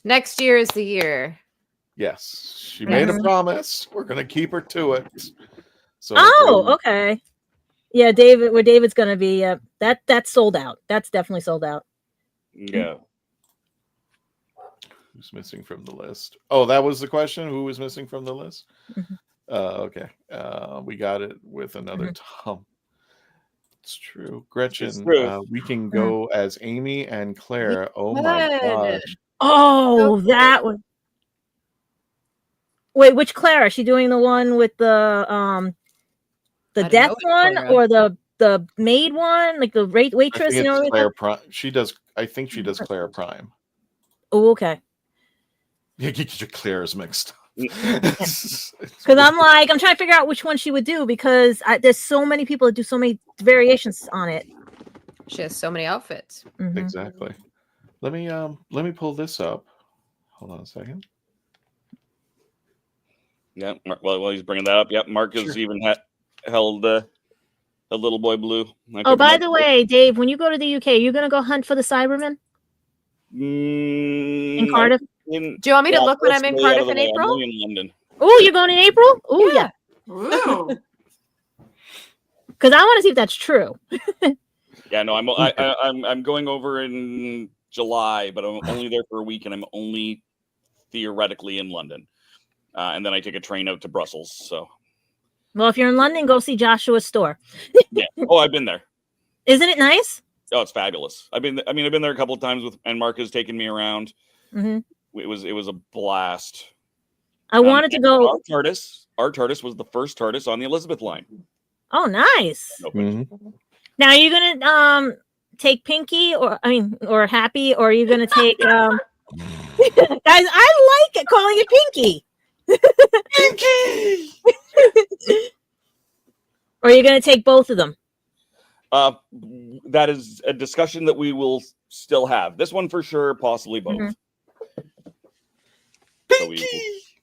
Next year is the year. Yes, she made a promise. We're gonna keep her to it. So okay. Yeah, David, where David's gonna be, that's sold out. That's definitely sold out. Yeah. Who's missing from the list? Oh, that was the question. Who was missing from the list? Okay. We got it with another Tom. It's true. Gretchen, we can go as Amy and Claire. Oh my gosh. Oh, that one. Wait, which Claire? Is she doing the one with the death one or the maid one, like the waitress? I think it's Claire Prime. She does. I think she does Claire Prime. Oh, okay. You get your Claire's mixed up. Because I'm trying to figure out which one she would do because there's so many people that do so many variations on it. She has so many outfits. Exactly. Let me pull this up. Hold on a second. Yeah. Well, he's bringing that up. Yep. Mark has even held a little boy blue. Oh, by the way, Dave, when you go to the UK, you're gonna go hunt for the Cybermen in Cardiff. Do you want me to look when I'm in Cardiff in April? I'm in London. Oh, you're going in April? Oh, yeah. Ooh. Because I want to see if that's true. Yeah, no, I'm going over in July, but I'm only there for a week, and I'm only theoretically in London, and then I take a train out to Brussels. So, well, if you're in London, go see Joshua's store. yeah. Oh, I've been there. Isn't it nice? Oh, it's fabulous. I've been there a couple of times and Mark has taken me around. It was a blast. I wanted to go. Our TARDIS was the first TARDIS on the Elizabeth line. Oh, nice. Now, are you gonna take Pinky or Happy, or are you gonna take guys? I like it calling it Pinky. Pinky. Or are you gonna take both of them? That is a discussion that we will still have. This one for sure, possibly both. So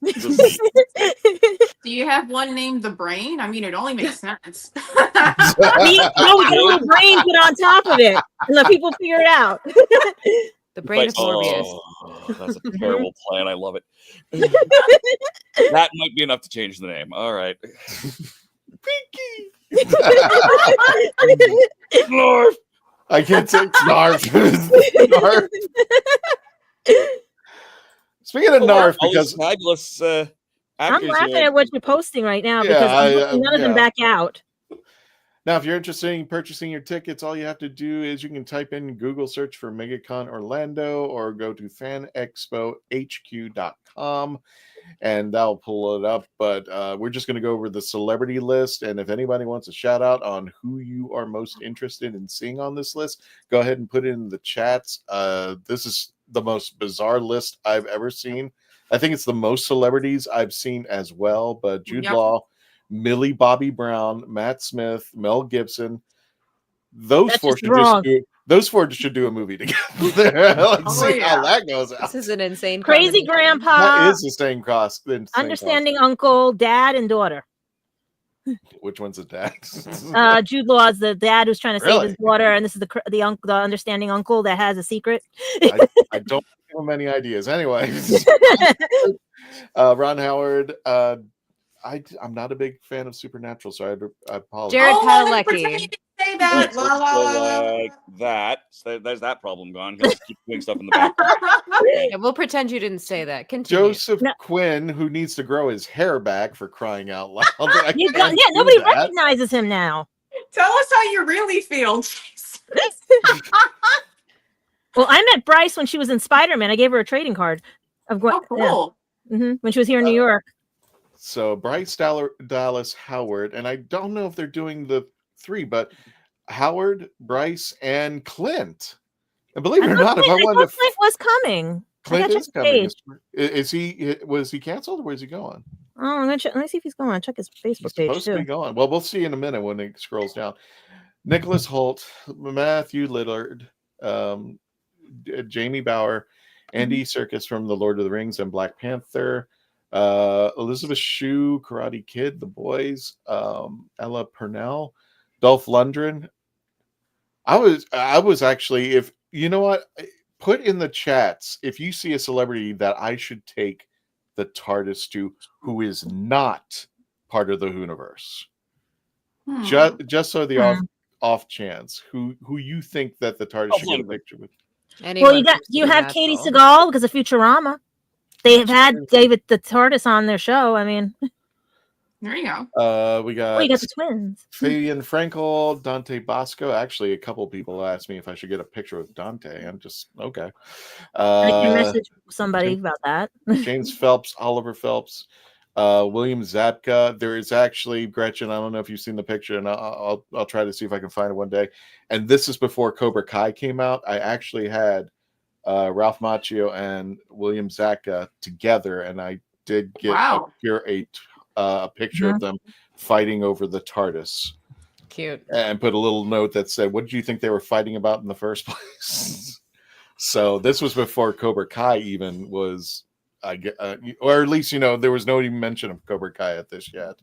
Do you have one named the Brain? I mean, it only makes sense. We get a little brain put on top of it and let people figure it out. The Brain of Morbius. Oh, that's a terrible plan. I love it. That might be enough to change the name. All right. Snarf. I can't say Snarf. Snarf. Speaking of Narf, because fabulous. I'm laughing at what you're posting right now because none of them back out. Now, if you're interested in purchasing your tickets, all you have to do is you can type in Google search for MegaCon Orlando or go to fanexpohq.com and that'll pull it up. But we're just going to go over the celebrity list. And if anybody wants a shout out on who you are most interested in seeing on this list, go ahead and put it in the chats. This is the most bizarre list I've ever seen. I think it's the most celebrities I've seen as well. But Jude Law, Millie Bobby Brown, Matt Smith, Mel Gibson. Those four should do a movie together. Let's see how that goes out. This is an insane Crazy comedy. Grandpa. That is the same cost. Understanding Uncle, Dad, and Daughter. Which one's the dad? Jude Law is the dad who's trying to save Really? his daughter, and this is the understanding uncle that has a secret. I don't give him any ideas. Anyway, Ron Howard. I'm not a big fan of Supernatural, so I apologize. Jared pretend Padalecki. you didn't say that. La, la, la, la. Like that. So there's that problem gone. Because keep doing stuff in the background. Yeah, we'll pretend you didn't say that. Continue. Joseph Quinn, who needs to grow his hair back for crying out loud. Nobody recognizes him now. Tell us how you really feel. Well, I met Bryce when she was in Spider-Man. I gave her a trading card. Cool. When she was here in New York. So Bryce Dallas Howard, and I don't know if they're doing the three, but Howard, Bryce, and Clint. And believe it or not, if I wanted to, Clint was coming. Clint is coming. Is he? Was he canceled, or where is he going? Oh, I'm gonna check. Let me see if he's going. Check his Facebook page Supposed to be going. Well, we'll see in a minute when it scrolls down. Nicholas Hoult, Matthew Lillard, Jamie Bauer, Andy Serkis from The Lord of the Rings and Black Panther, Elizabeth Shue, Karate Kid, The Boys, Ella Purnell, Dolph Lundgren. I was actually, if you know what, put in the chats if you see a celebrity that I should take the TARDIS to who is not part of the WHOniverse. Just so the off chance, who you think that the TARDIS should get a picture with. Well, you have Katie Seagal because of Futurama. They have had David the TARDIS on their show. I mean, there you go. We got. Oh, you got the twins. Fabian Frankel, Dante Bosco. Actually, a couple people asked me if I should get a picture with Dante. I'm just okay. I can message somebody about that. James Phelps, Oliver Phelps, William Zabka. There is actually Gretchen. I don't know if you've seen the picture, and I'll try to see if I can find it one day. And this is before Cobra Kai came out. I actually had Ralph Macchio and William Zabka together, and I did get a picture of them fighting over the TARDIS. Cute. And put a little note that said, "What did you think they were fighting about in the first place?" So this was before Cobra Kai even was, or at least there was no even mention of Cobra Kai at this yet.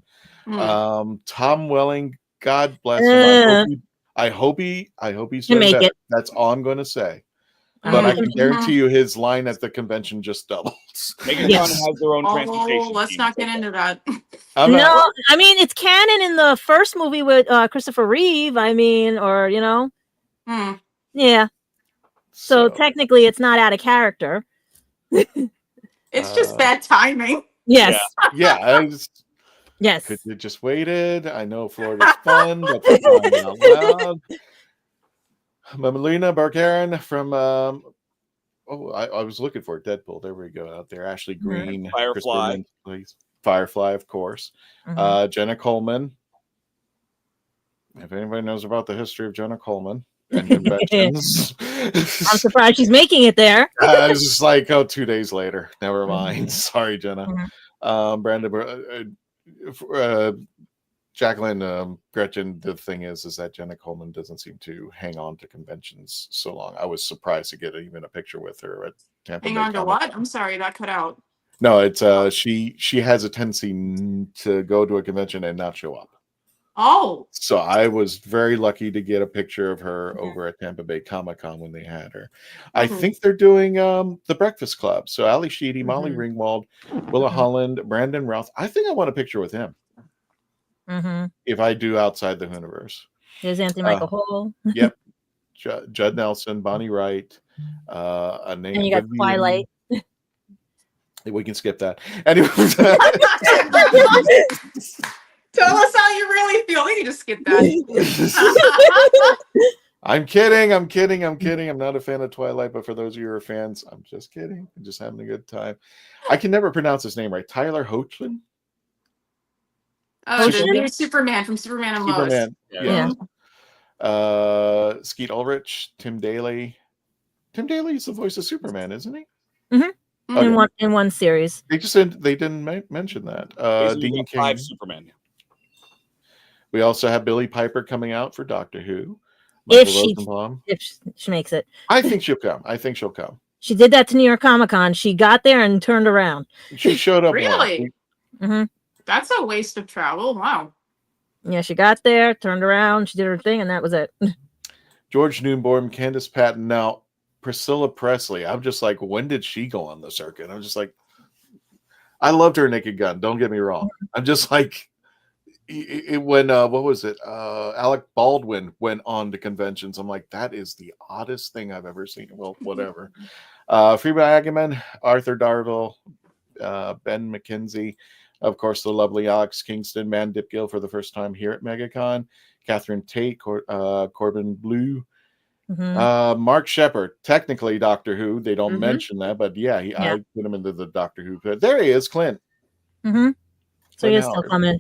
Tom Welling, God bless him. I hope he's doing better. That's all I'm going to say. But I can guarantee you his line at the convention just doubles. MegaCon has their own transportation. Let's not get into that. I mean, it's canon in the first movie with Christopher Reeve. I mean, or yeah. So technically, it's not out of character. It's just bad timing. Yes. Yeah. Yes. Could you just waited? I know Florida's fun, but for crying out loud. Melina Barkaran from I was looking for Deadpool. There we go. Out there, Ashley Green, Firefly, Firefly, of course. Jenna Coleman. If anybody knows about the history of Jenna Coleman and conventions, I'm surprised she's making it there. I was just like, 2 days later. Never mind. Sorry, Jenna. Brandon. Jacqueline, Gretchen, the thing is that Jenna Coleman doesn't seem to hang on to conventions so long. I was surprised to get even a picture with her at Tampa Bay Hang on to Comic. what? I'm sorry, that cut out. No, it's she has a tendency to go to a convention and not show up. Oh. So I was very lucky to get a picture of her over at Tampa Bay Comic-Con when they had her. I think they're doing the Breakfast Club. So Ali Sheedy, Molly Ringwald, Willa Holland, Brandon Routh. I think I want a picture with him. If I do Outside the Whoniverse. There's Anthony Michael Hall. Yep. Judd Nelson, Bonnie Wright, a name. And you got Twilight. We can skip that. Anyway. Tell us how you really feel. We can just skip that. I'm kidding. I'm not a fan of Twilight, but for those of you who are fans, I'm just kidding. I'm just having a good time. I can never pronounce his name right. Tyler Hoechlin? Oh, the new Superman from Superman and Lois. Superman. Yeah. Skeet Ulrich, Tim Daly. Tim Daly is the voice of Superman, isn't he? In one series. They didn't mention that. Dean King. 5 Superman. We also have Billy Piper coming out for Doctor Who. If she makes it. I think she'll come. She did that to New York Comic Con. She got there and turned around. She showed up. Really? That's a waste of travel. Wow. Yeah, she got there, turned around, she did her thing, and that was it. George Newborn, Candace Patton. Now, Priscilla Presley. I'm just like, when did she go on the circuit? I'm just like, I loved her Naked Gun. Don't get me wrong. I'm just like, when what was it? Alec Baldwin went on to conventions. I'm like, that is the oddest thing I've ever seen. Well, whatever. Freeman Agaman, Arthur Darvill, Ben McKenzie, of course, the lovely Alex Kingston, Man Dipgill for the first time here at MegaCon, Catherine Tate, Corbin Blue, Mark Shepard, technically Doctor Who. They don't mention that, but yeah, I put him into the Doctor Who pit. There he is, Clint. So he is still coming.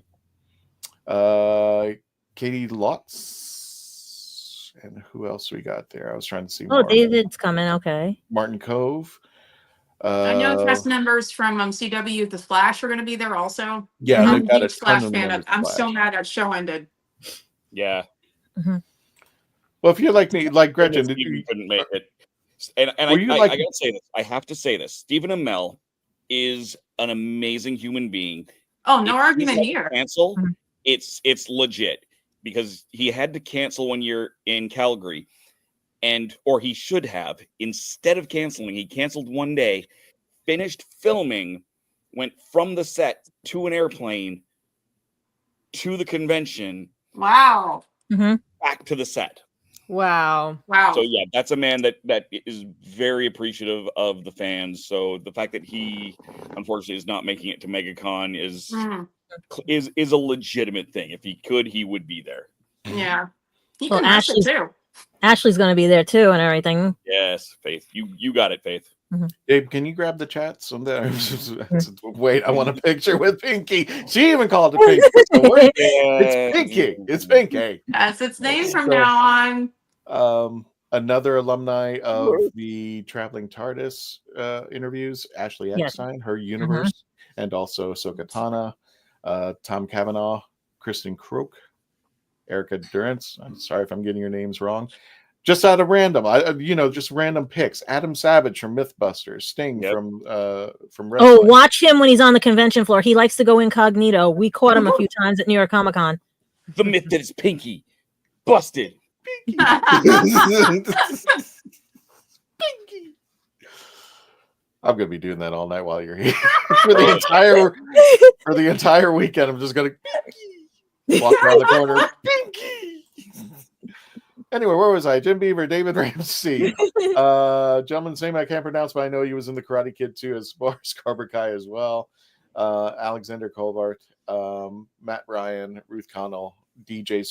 Katie Lotz, and who else we got there? I was trying to see. Oh, David's coming. Okay. Martin Cove. I know cast members from CW, The Flash, are going to be there also. Yeah, I'm got a a huge Flash ton of fan. members of I'm Flash. so mad that show ended. Yeah. Well, if you're like me, like Gretchen, you couldn't make it. And I gotta say this. I have to say this. Stephen Amell is an amazing human being. Oh, no argument here. Cancel. It's legit because he had to cancel one year in Calgary, or he should have. Instead of canceling, he canceled one day, finished filming, went from the set to an airplane to the convention. Wow. Back to the set. Wow. So yeah, that's a man that is very appreciative of the fans. So the fact that he unfortunately is not making it to MegaCon is a legitimate thing. If he could, he would be there. Yeah. He Well, can actually too. Ashley's going to be there too and everything. Yes, Faith. You got it, Faith. Dave, can you grab the chat? Wait, I want a picture with Pinky. She even called it Pinky. So it's Pinky. It's Pinky. That's its name from now on. Another alumni of the Traveling TARDIS interviews, Ashley Eckstein, her universe, and also Ahsoka Tano, Tom Cavanaugh, Kristen Crook, Erica Durance. I'm sorry if I'm getting your names wrong. Just out of random, just random picks. Adam Savage from MythBusters, Sting from wrestling. Oh, watch him when he's on the convention floor. He likes to go incognito. We caught him a few times at New York Comic Con. The myth that is Pinky. Busted. Pinky. I'm gonna be doing that all night while you're here. for the entire weekend. I'm just gonna walk around the corner. Pinky. Anyway, where was I? Jim Beaver, David Ramsey. Gentleman's name I can't pronounce, but I know he was in the Karate Kid too, as far as Cobra Kai as well. Alexander Colvart, Matt Ryan, Ruth Connell, DJ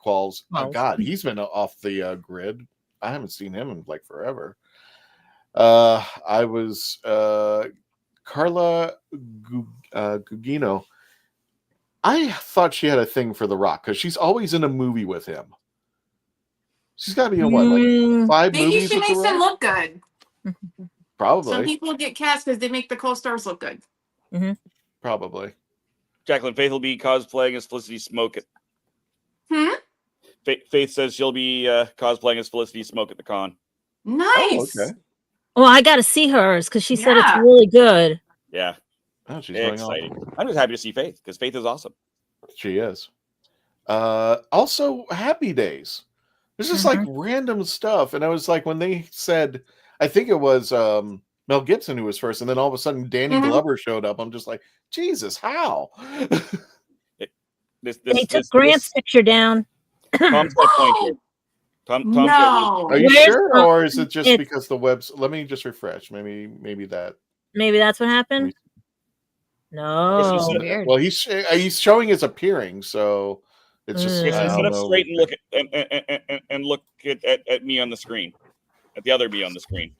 Qualls. Oh God, he's been off the grid. I haven't seen him in like forever. I was Carla Gugino. I thought she had a thing for The Rock because she's always in a movie with him. She's got to be in what, like 5 Maybe movies? she makes him look good. Probably. Some people get cast because they make the co-stars look good. Probably. Jacqueline Faith will be cosplaying as Felicity Smoke. Faith says she'll be cosplaying as Felicity Smoke at the con. Nice. Oh, okay. Well, I got to see hers because she said it's really good. Yeah. Oh, she's going exciting. off. I'm just happy to see Faith because Faith is awesome. She is. Also, Happy Days. There's just like random stuff, and I was like, when they said, I think it was Mel Gibson who was first, and then all of a sudden Danny Glover showed up. I'm just like, Jesus, how? They took Grant's picture down. Tom's got a point here. No. Are you Where's sure, Tom? or is it just It's- because the webs? Let me just refresh. Maybe that. Maybe that's what happened. No. Well, he's showing his appearing, so it's just I Sit don't up know. straight and look and look at me on the screen, at the other me on the screen.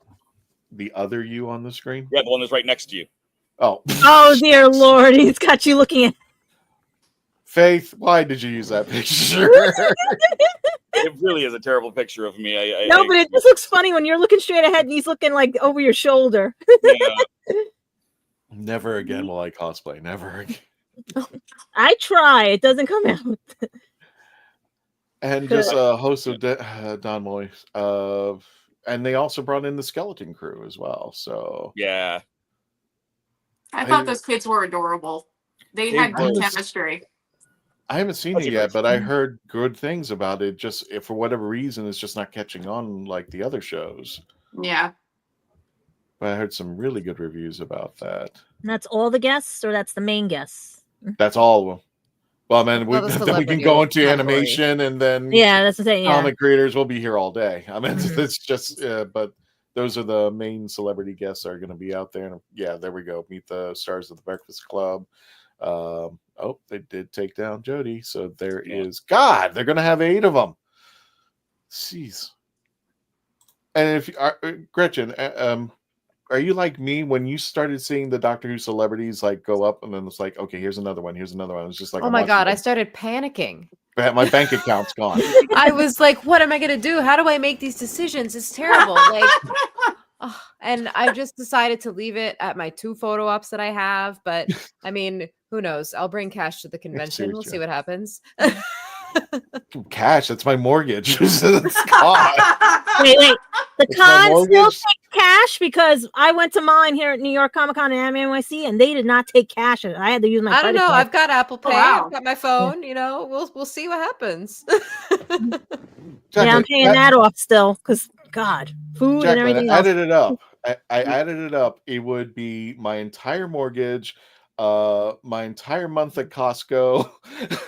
The other you on the screen? Yeah, the one that's right next to you. Oh. Oh dear Lord, he's got you looking at. Faith, why did you use that picture? It really is a terrible picture of me. No, but it just looks funny when you're looking straight ahead and he's looking like over your shoulder. Never again will I cosplay. Never again. I try. It doesn't come out. And just host of Don Moy. And they also brought in the skeleton crew as well. So yeah. I thought those kids were adorable. They had good chemistry. I haven't seen it yet, but I heard good things about it. Just if for whatever reason, it's just not catching on like the other shows. Yeah. But I heard some really good reviews about that. And that's all the guests, or that's the main guests? That's all of them. Well, man, Well, the then we can celebrity go into category. animation, and then Yeah, that's the thing. Yeah. comic creators will be here all day. I mean, it's just, but those are the main celebrity guests that are going to be out there. And yeah, there we go. Meet the stars of the Breakfast Club. Oh, they did take down Jody, so there is God. They're going to have 8 of them. Jeez. And if you are Gretchen, are you like me when you started seeing the Doctor Who celebrities like go up, and then it's like, okay, here's another one, here's another one. It's just like, Oh my God, I started panicking. my bank account's gone. I was like, what am I going to do? How do I make these decisions? It's terrible. Like, and I just decided to leave it at my 2 photo ops that I have. But I mean, who knows? I'll bring cash to the convention. We'll see what happens. Cash, that's my mortgage. It's gone. Wait. The It's my con still mortgage. take cash because I went to mine here at New York Comic Con and Anime NYC, and they did not take cash. I had to use my. I don't credit know. card. I've got Apple Pay. wow. I've got my phone. You know, we'll see what happens. Yeah, I'm paying that off still because God, food and Jacqueline, everything I else. added it up. I added it up. It would be my entire mortgage, my entire month at Costco.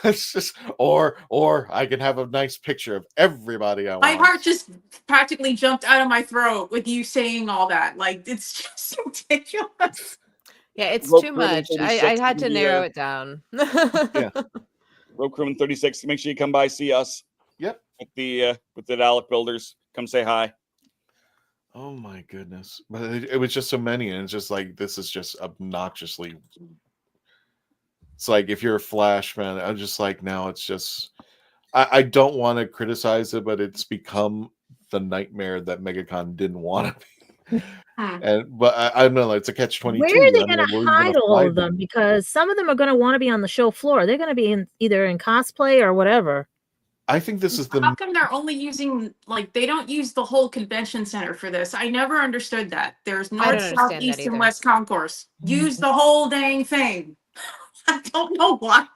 It's just, or I can have a nice picture of everybody I want. My heart just practically jumped out of my throat with you saying all that. Like, it's just ridiculous. Yeah, it's Rope too Crewman much. I 36 had to in the, narrow it down. Rope Crewman 36. Make sure you come by, see us. Yep. With the Dalek Builders. Come say hi. Oh my goodness. But it was just so many, and it's just like, this is just obnoxiously. It's like, if you're a Flash fan, I'm just like, now it's just, I don't want to criticize it, but it's become the nightmare that MegaCon didn't want to be. But I don't know, it's a catch-22. Where are they I mean, going to we're hide gonna all fly of them? Because some of them are going to want to be on the show floor. They're going to be either in cosplay or whatever. I think this is How come they're only using, like, they don't use the whole convention center for this? I never understood that. There's I north, don't south, understand that east, and either. west concourse. Use the whole dang thing. I don't know why.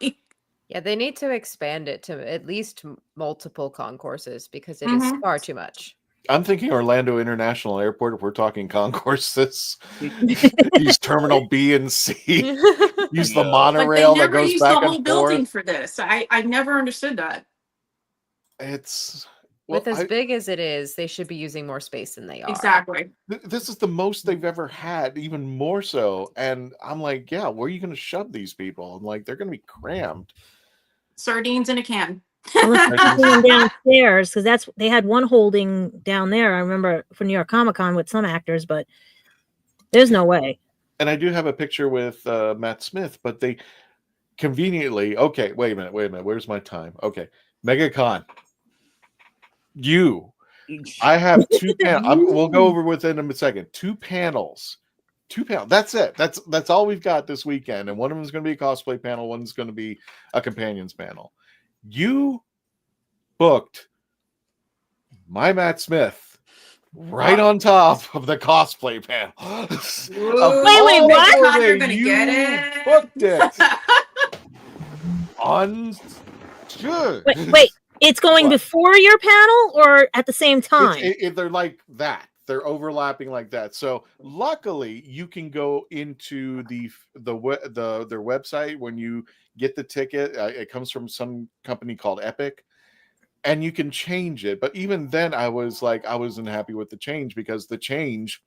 Yeah, they need to expand it to at least multiple concourses because it is far too much. I'm thinking Orlando International Airport, if we're talking concourses. Use Terminal B and C. Use the monorail that goes back the whole and building forth. for this. I never understood that. It's With as big as it is, they should be using more space than they are. Exactly. This is the most they've ever had, even more so. And I'm like, yeah, where are you going to shove these people? I'm like, they're going to be crammed. Sardines in a can. Unless they're keeping them downstairs, because they had one holding down there. I remember for New York Comic Con with some actors, but there's no way. And I do have a picture with Matt Smith, but they conveniently, okay, wait a minute. Where's my time? Okay. MegaCon. I have 2 panels. We'll go over within a second. 2 panels. 2 panels. That's it. That's all we've got this weekend. And one of them is going to be a cosplay panel. One's going to be a companions panel. You booked my Matt Smith right on top of the cosplay panel. Wait, what? You're gonna get it. Booked it. Good. Wait, it's going before your panel or at the same time? They're like that. They're overlapping like that. So luckily, you can go into their website when you get the ticket. It comes from some company called Epic, and you can change it. But even then, I wasn't happy with the change, because the change,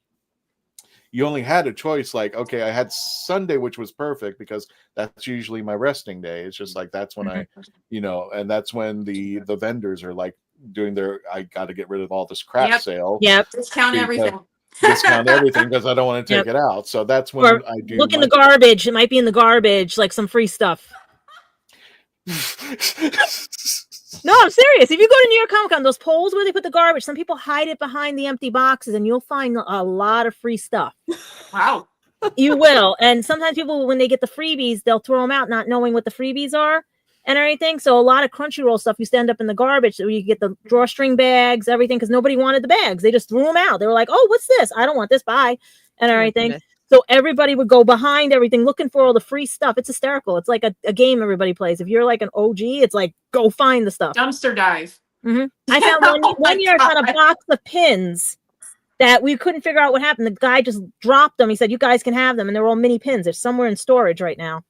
you only had a choice. Like, okay, I had Sunday, which was perfect because that's usually my resting day. It's just like that's when and that's when the vendors are like doing their I got to get rid of all this crap sale. Yep. Discount everything. Discount everything because I don't want to take it out. So that's when or I do. Look in the garbage. It might be in the garbage, like some free stuff. No, I'm serious. If you go to New York Comic Con, those poles where they put the garbage, some people hide it behind the empty boxes, and you'll find a lot of free stuff. Wow. You will. And sometimes people, when they get the freebies, they'll throw them out not knowing what the freebies are and everything. So a lot of Crunchyroll stuff used to end up in the garbage. So you get the drawstring bags, everything, because nobody wanted the bags. They just threw them out. They were like, oh, what's this? I don't want this. Bye. And everything. So everybody would go behind everything looking for all the free stuff. It's hysterical. It's like a game everybody plays. If you're like an OG, it's like, go find the stuff. Dumpster dive. Mm-hmm. I found one year I found a box of pins that we couldn't figure out what happened. The guy just dropped them. He said, you guys can have them. And they're all mini pins. They're somewhere in storage right now.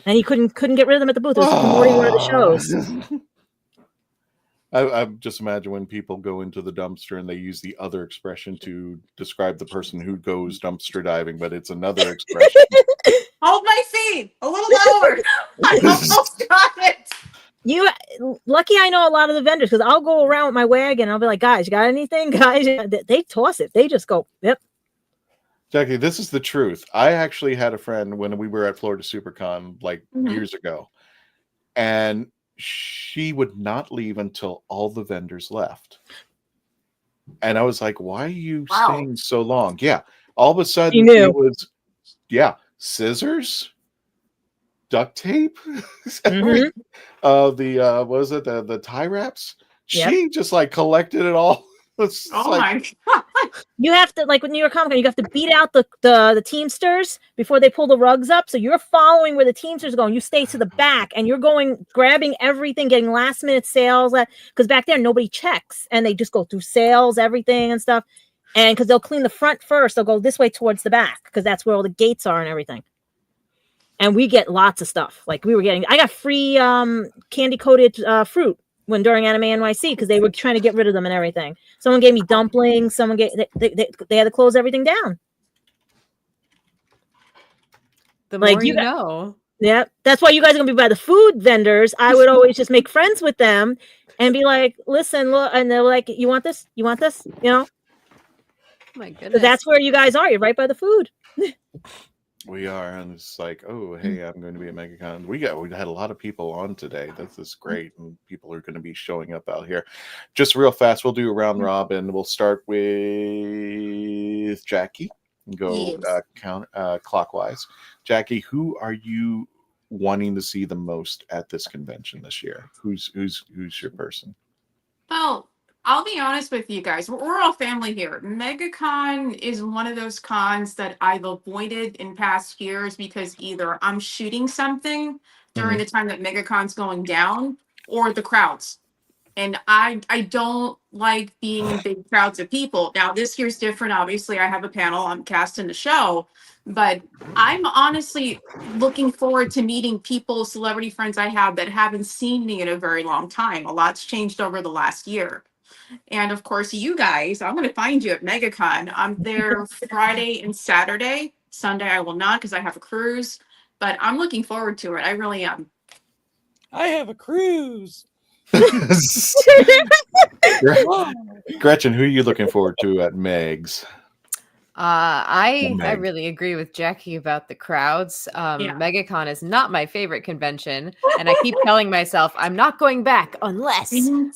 And he couldn't get rid of them at the booth. It was promoting one of the shows. I just imagine when people go into the dumpster and they use the other expression to describe the person who goes dumpster diving, but it's another expression. Hold my feet a little lower. I almost got it. Lucky I know a lot of the vendors, because I'll go around with my wagon and I'll be like, guys, you got anything? Guys, they toss it. They just go, yep. Jackie, this is the truth. I actually had a friend when we were at Florida SuperCon years ago, and she would not leave until all the vendors left. And I was like, why are you staying so long? Yeah. All of a sudden it was, scissors, duct tape, the what was it? The tie wraps. She just like collected it all. My God. You have to, like with New York Comic Con, you have to beat out the Teamsters before they pull the rugs up. So you're following where the Teamsters are going. You stay to the back and you're going, grabbing everything, getting last minute sales. Because back there, nobody checks and they just go through sales, everything and stuff. And because they'll clean the front first, they'll go this way towards the back because that's where all the gates are and everything. And we get lots of stuff. Like I got free candy coated fruit during Anime NYC because they were trying to get rid of them and everything. Someone gave me dumplings. Someone gave they had to close everything down. The more you know. Yeah, that's why you guys are gonna be by the food vendors. I would always just make friends with them and be like, "Listen, look," and they're like, "You want this? You want this?" You know. Oh my goodness. So that's where you guys are. You're right by the food. We are, and it's like, oh, hey, I'm going to be at MegaCon. We had a lot of people on today. This is great, and people are going to be showing up out here. Just real fast, we'll do a round robin. We'll start with Jackie and go clockwise. Jackie, who are you wanting to see the most at this convention this year? Who's your person? Well, I'll be honest with you guys. We're all family here. MegaCon is one of those cons that I've avoided in past years because either I'm shooting something during the time that MegaCon's going down or the crowds. And I don't like being in big crowds of people. Now, this year's different. Obviously, I have a panel. I'm casting the show. But I'm honestly looking forward to meeting people, celebrity friends I have that haven't seen me in a very long time. A lot's changed over the last year. And of course, you guys, I'm going to find you at MegaCon. I'm there Friday and Saturday. Sunday, I will not because I have a cruise. But I'm looking forward to it. I really am. I have a cruise. Gretchen, who are you looking forward to at Meg's? I really agree with Jackie about the crowds. MegaCon is not my favorite convention. And I keep telling myself I'm not going back unless. And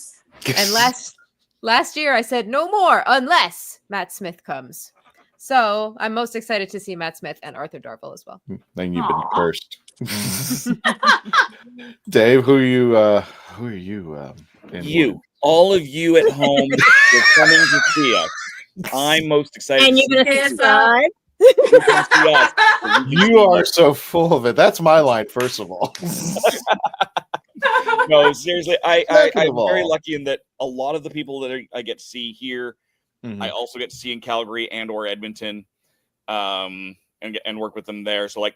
last year I said no more unless Matt Smith comes. So I'm most excited to see Matt Smith and Arthur Darvill as well. Then you've been cursed. Dave, who are you? You all of you at home are coming to see us. I'm most excited. And you're going to subscribe. You are so full of it. That's my line, first of all. No, seriously, I'm very all. lucky in that a lot of the people that I get to see here, I also get to see in Calgary and or Edmonton, and work with them there. So, like,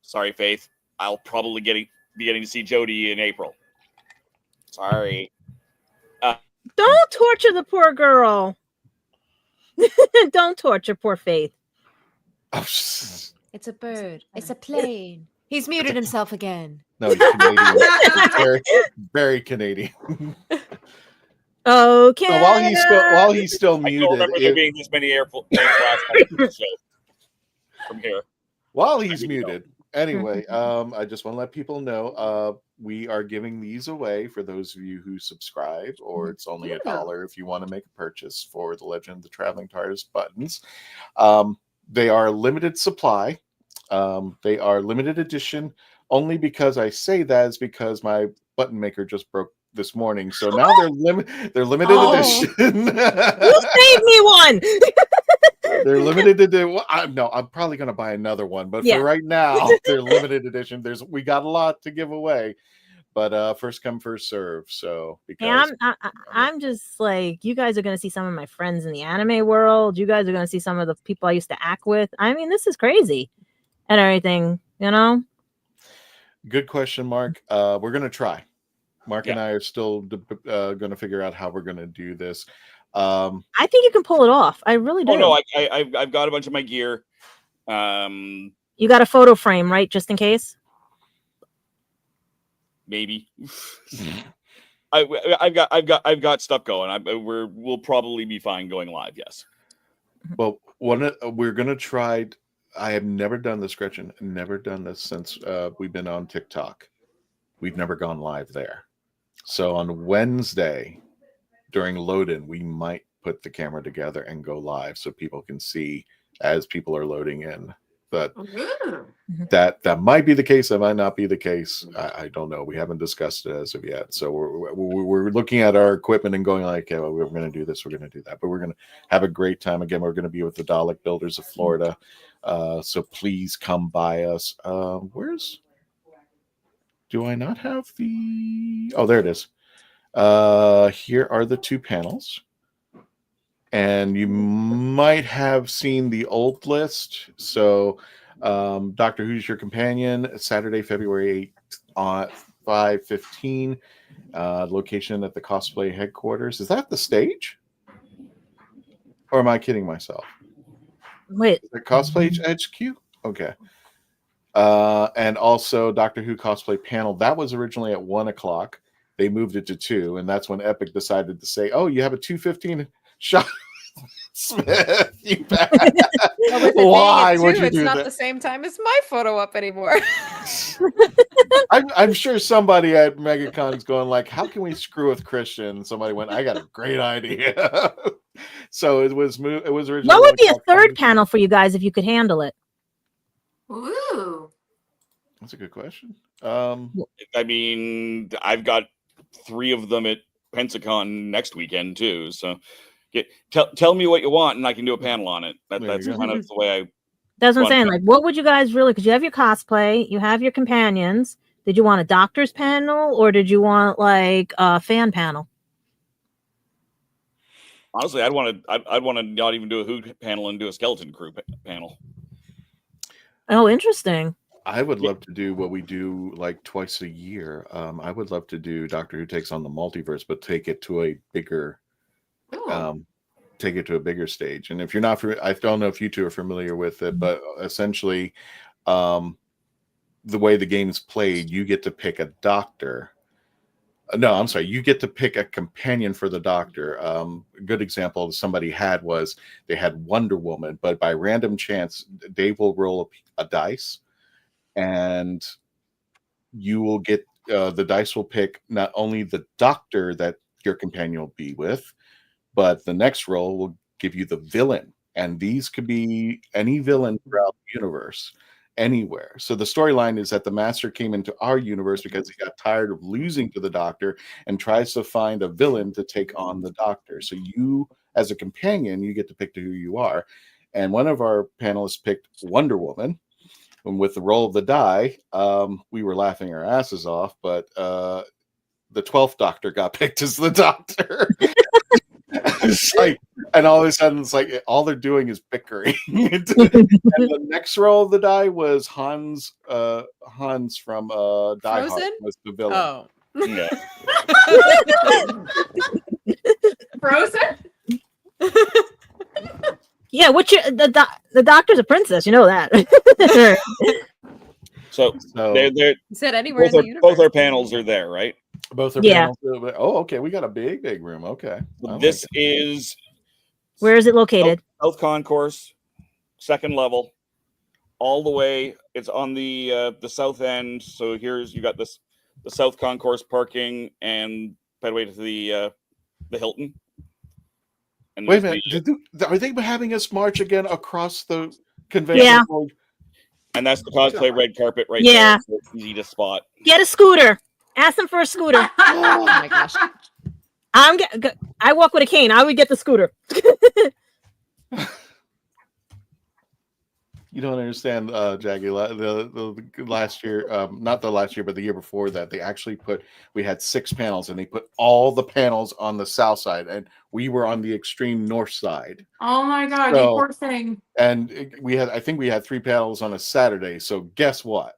sorry, Faith, I'll probably be getting to see Jody in April. Sorry. Don't torture the poor girl. Don't torture poor Faith. It's a bird. It's a plane. He's muted himself again. No, he's Canadian. very, very Canadian. Okay. So while he's still muted, I don't remember there being this many airplanes last night. So, from here, while he's muted. Anyway, I just want to let people know we are giving these away for those of you who subscribe, or it's only $1 if you want to make a purchase for the Legend of the Traveling TARDIS buttons. They are limited supply. They are limited edition. Only because I say that is because my button maker just broke this morning, so now they're limited edition. You saved me one. They're limited edition. No, I'm probably going to buy another one, but for right now, they're limited edition. We got a lot to give away, but first come, first serve. So because I'm just like, you guys are going to see some of my friends in the anime world. You guys are going to see some of the people I used to act with. I mean, this is crazy and everything, you know. Good question, Mark. We're going to try. Mark and I are still going to figure out how we're going to do this. I think you can pull it off. I really do. Oh no, I've got a bunch of my gear. You got a photo frame, right? Just in case. Maybe. I've got stuff going. We'll probably be fine going live. Yes. Well, we're going to try. I have never done this, Gretchen. Never done this since we've been on TikTok. We've never gone live there. So on Wednesday, during load-in, we might put the camera together and go live so people can see as people are loading in. But that might be the case. That might not be the case. I don't know. We haven't discussed it as of yet. So we're looking at our equipment and going like, okay, well, we're going to do this, we're going to do that. But we're going to have a great time. Again, we're going to be with the Dalek Builders of Florida. So please come by us. Do I not have the... Oh, there it is. Here are the two panels. And you might have seen the old list. So Doctor Who's Your Companion, Saturday, February 8th, 5:15. Location at the cosplay headquarters. Is that the stage? Or am I kidding myself? Wait. The cosplay HQ? Okay. And also Doctor Who cosplay panel. That was originally at 1 o'clock. They moved it to 2, and that's when Epic decided to say, "Oh, you have a 2:15 shot." Smith, you bad. Why would you do that? It's not the same time as my photo up anymore. I'm sure somebody at MegaCon's going like, "How can we screw with Christian?" Somebody went, "I got a great idea." So it was originally. What would be a third panel for you guys if you could handle it? Ooh, that's a good question. I mean, I've got 3 of them at Pensacon next weekend too. So, tell me what you want, and I can do a panel on it. That's kind of the way I. That's what I'm saying. Like, what would you guys really? Because you have your cosplay, you have your companions. Did you want a doctor's panel, or did you want like a fan panel? Honestly, I'd want to not even do a Who panel and do a skeleton crew panel. Oh, interesting. I would love to do what we do like twice a year. I would love to do Doctor Who Takes on the Multiverse, but take it to a bigger, stage. And if you're not, I don't know if you two are familiar with it, but essentially, the way the game's played, you get to pick a doctor. No, I'm sorry. You get to pick a companion for the Doctor. A good example somebody had was they had Wonder Woman, but by random chance, Dave will roll a dice, and you will get the dice will pick not only the Doctor that your companion will be with, but the next roll will give you the villain. And these could be any villain throughout the universe. anywhere. So the storyline is that the Master came into our universe because he got tired of losing to the Doctor and tries to find a villain to take on the Doctor. So you, as a companion, you get to pick who you are. And one of our panelists picked Wonder Woman. And with the roll of the die, we were laughing our asses off, but the 12th Doctor got picked as the Doctor. It's like, and all of a sudden, it's like all they're doing is bickering. And the next roll of the die was Hans from Die Hard was the villain. Oh, Yeah. Frozen? Yeah, the Doctor's a princess, you know that. So they're you said anywhere in the universe. both our panels are there, right? Both are Yeah. panels. Oh, okay. We got a big room. Okay. This is Where is it located? South Concourse, second level, all the way. It's on the south end. So you got the South Concourse parking and pedway to the Hilton. And Wait a minute. Are they having us march again across the convention? Yeah. And that's the cosplay red carpet right Yeah. there. So it's easy to spot. Get a scooter. Ask them for a scooter. Oh my gosh. I walk with a cane. I would get the scooter. You don't understand, Jackie. The last year, not the last year, but the year before that, they actually we had 6 panels, and they put all the panels on the south side, and we were on the extreme north side. Oh my God, you poor thing. And I think we had 3 panels on a Saturday. So guess what?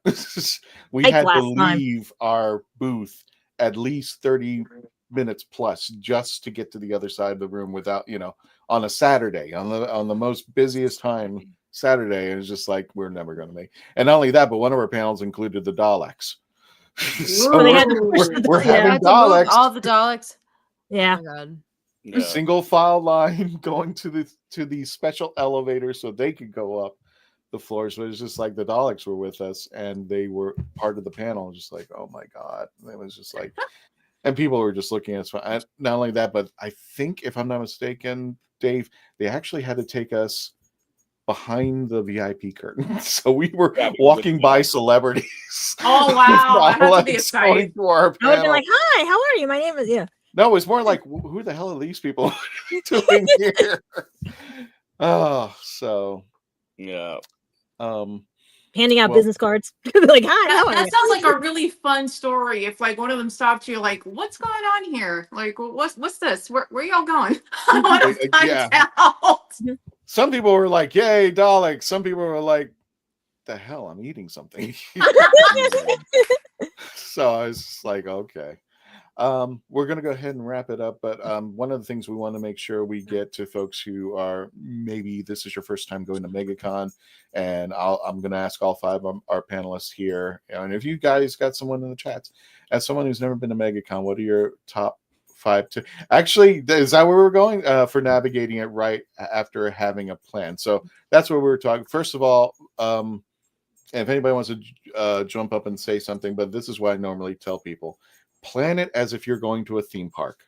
We had to leave our booth at least 30 minutes plus just to get to the other side of the room without, on a Saturday, on the most busiest time. Saturday, and it's just like we're never going to make. And not only that, but one of our panels included the Daleks. So we're having Daleks. All the Daleks. Yeah. Oh my God. Yeah. Single file line going to the special elevator so they could go up the floors. But it's just like the Daleks were with us, and they were part of the panel. Just like, oh my God, it was just like, and people were just looking at us. Not only that, but I think, if I'm not mistaken, Dave, they actually had to take us behind the VIP curtain. So we were walking by celebrities. Oh wow. That had to be exciting. I would have been like, hi, how are you? My name is No, it was more like, who the hell are these people doing here? Oh, so yeah. Handing out business cards. Like, hi, how are That you? sounds like a really fun story. If like one of them stopped you, like, what's going on here? Like, what's this? Where y'all going? I want to find out. Some people were like, yay, Dalek. Some people were like, the hell, I'm eating something. So I was just like, okay. We're going to go ahead and wrap it up. But one of the things we want to make sure we get to folks who are, maybe this is your first time going to MegaCon, and I'm going to ask all 5 of our panelists here. And if you guys got someone in the chats, as someone who's never been to MegaCon, what are your top 5 to actually, is that where we're going for navigating it right after having a plan? So that's where we were talking. First of all, if anybody wants to jump up and say something, but this is what I normally tell people: plan it as if you're going to a theme park.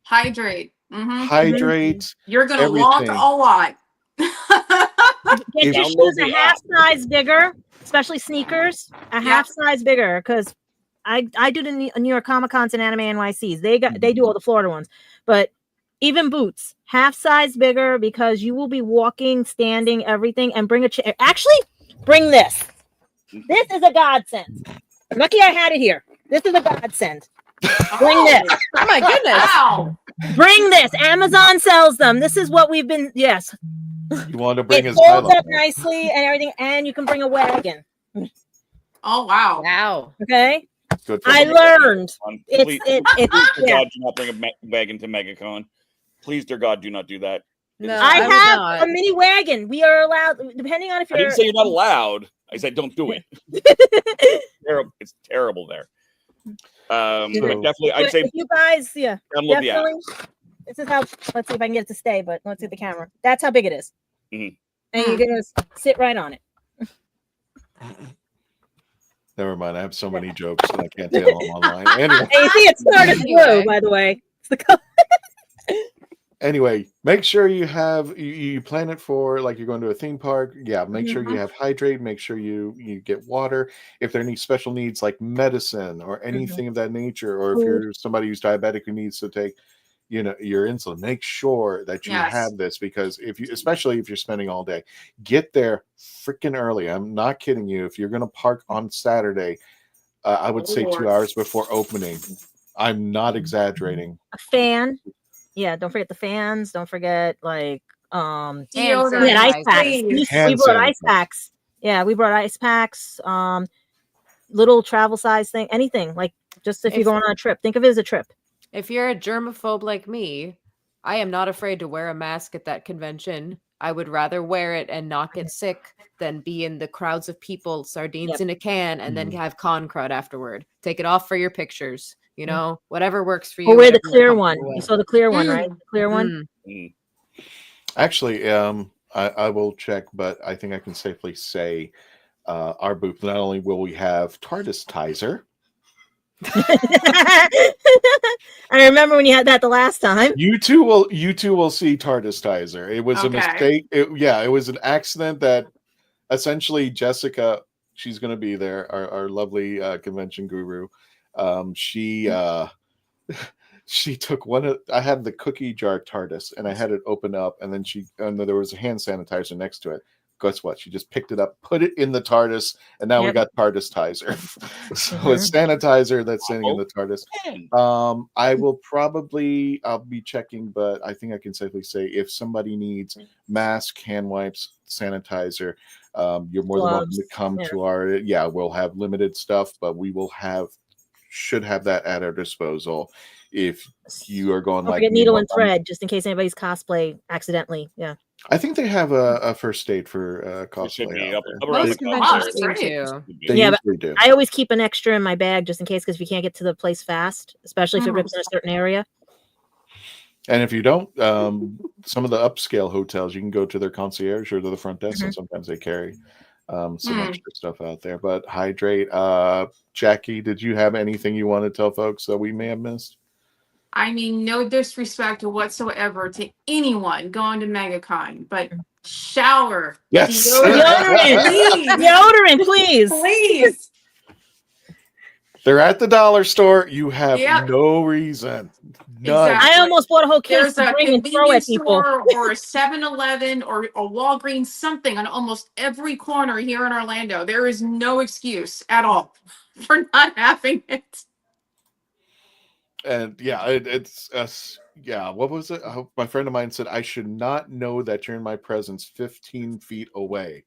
Hydrate. Mm-hmm. Hydrate. You're gonna walk a lot. Get your shoes a half size bigger, especially sneakers, a half size bigger, because I do the New York Comic Cons and Anime NYCs. They do all the Florida ones, but even boots, half size bigger, because you will be walking, standing, everything, and bring a chair. Actually, bring this. This is a godsend. Lucky I had it here. This is a godsend. Bring this. Oh my goodness. Wow. Bring this. Amazon sells them. This is what we've been. Yes. You want to bring it folds up nicely and everything, and you can bring a wagon. Oh wow. Wow. Okay. Good. I learned. Please, It's God, do not bring a wagon to MegaCon. Please, dear God, do not do that. No, I have a mini wagon. We are allowed, depending on if you're. I didn't say you're not allowed. I said don't do it. It's terrible there. But definitely, I'd say if you guys, download the app. definitely. This is how. Let's see if I can get it to stay. But let's see the camera. That's how big it is. Mm-hmm. And you're gonna sit right on it. Never mind. I have so many jokes and I can't tell them online. Anyway. And you see, it started blue, by the way. It's the color. Anyway, make sure you have you plan it for like you're going to a theme park. Yeah, make sure you have hydrate. Make sure you get water. If there are any special needs like medicine or anything of that nature, or if you're somebody who's diabetic who needs to take, your insulin, make sure that you have this, because especially if you're spending all day, get there freaking early. I'm not kidding you. If you're going to park on Saturday, I would say 2 hours before opening. I'm not exaggerating. A fan. Yeah, don't forget the fans. Don't forget ice packs. We brought ice packs. Yeah, we brought ice packs. Little travel size thing, anything, like just if you're going on a trip, think of it as a trip. If you're a germaphobe like me, I am not afraid to wear a mask at that convention. I would rather wear it and not get sick than be in the crowds of people, sardines in a can, and then have con crud afterward. Take it off for your pictures. Whatever works for you. Or wear the clear one. You saw the clear one, right? The clear one. Actually, I will check, but I think I can safely say our booth, not only will we have TARDIS Tizer. I remember when you had that the last time. You two will see TARDIS Tizer. It was a mistake. It was an accident that essentially Jessica, she's going to be there, our lovely convention guru. She took I had the cookie jar TARDIS and I had it open up, and then there was a hand sanitizer next to it. Guess what? She just picked it up, put it in the TARDIS, and now we got TARDIS Tizer. So it's sanitizer that's sitting in the TARDIS. I'll be checking, but I think I can safely say if somebody needs mask, hand wipes, sanitizer, you're more than welcome to come to our. We'll have limited stuff, but we will should have that at our disposal if you are going. Don't forget needle and thread, just in case anybody's cosplay accidentally. Yeah, I think they have a first aid for cosplay. Most conventions do. I always keep an extra in my bag just in case, because if you can't get to the place fast, especially if it rips in a certain area. And if you don't, some of the upscale hotels, you can go to their concierge or to the front desk, and sometimes they carry some extra stuff out there. But hydrate. Jackie, did you have anything you want to tell folks that we may have missed? I mean, no disrespect whatsoever to anyone going to MegaCon, but shower. Yes. Deodorant, please. Please. They're at the dollar store. You have no reason. None. Exactly. I almost bought a whole case to bring and throw at people. Or a 7-Eleven or a Walgreens, something on almost every corner here in Orlando. There is no excuse at all for not having it. And what was it? My friend of mine said, I should not know that you're in my presence 15 feet away.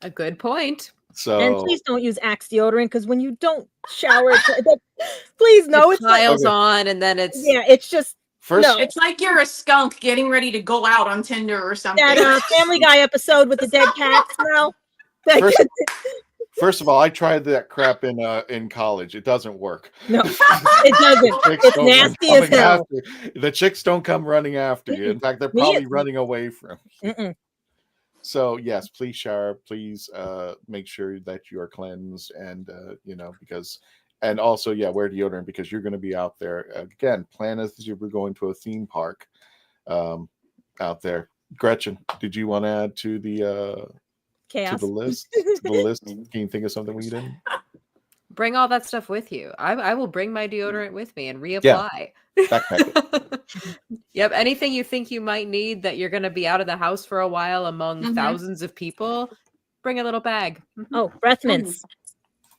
A good point. So, and please don't use Axe deodorant, because when you don't shower, please no, it piles on, and then it's just it's like you're a skunk getting ready to go out on Tinder or something. That Family Guy episode with the dead cat smell. First of all, I tried that crap in college. It doesn't work. No, it doesn't. It's nasty as hell. The chicks don't come running after you. In fact, they're probably running away from you. So yes, please shower. Please make sure that you are cleansed, and and also wear deodorant, because you're going to be out there again. Plan as if you're going to a theme park out there. Gretchen, did you want to add to the chaos to the list? Can you think of something we didn't? Bring all that stuff with you. I will bring my deodorant with me and reapply. Yep. Anything you think you might need that you're going to be out of the house for a while among thousands of people, bring a little bag. Oh, breath mints.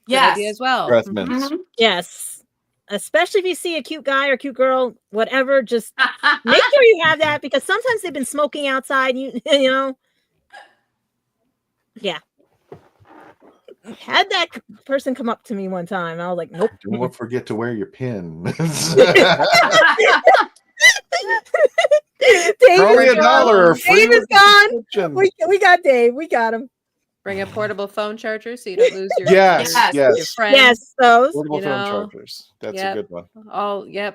Yes. As well. Breath mints. Yes. Especially if you see a cute guy or cute girl, whatever, just make sure you have that, because sometimes they've been smoking outside. You know. Yeah. Had that person come up to me one time. I was like, nope. Don't forget to wear your pin. Probably $1. Dave is gone. We got Dave. We got him. Bring a portable phone charger so you don't lose your yes. your friends. Yes, those portable phone chargers. That's a good one.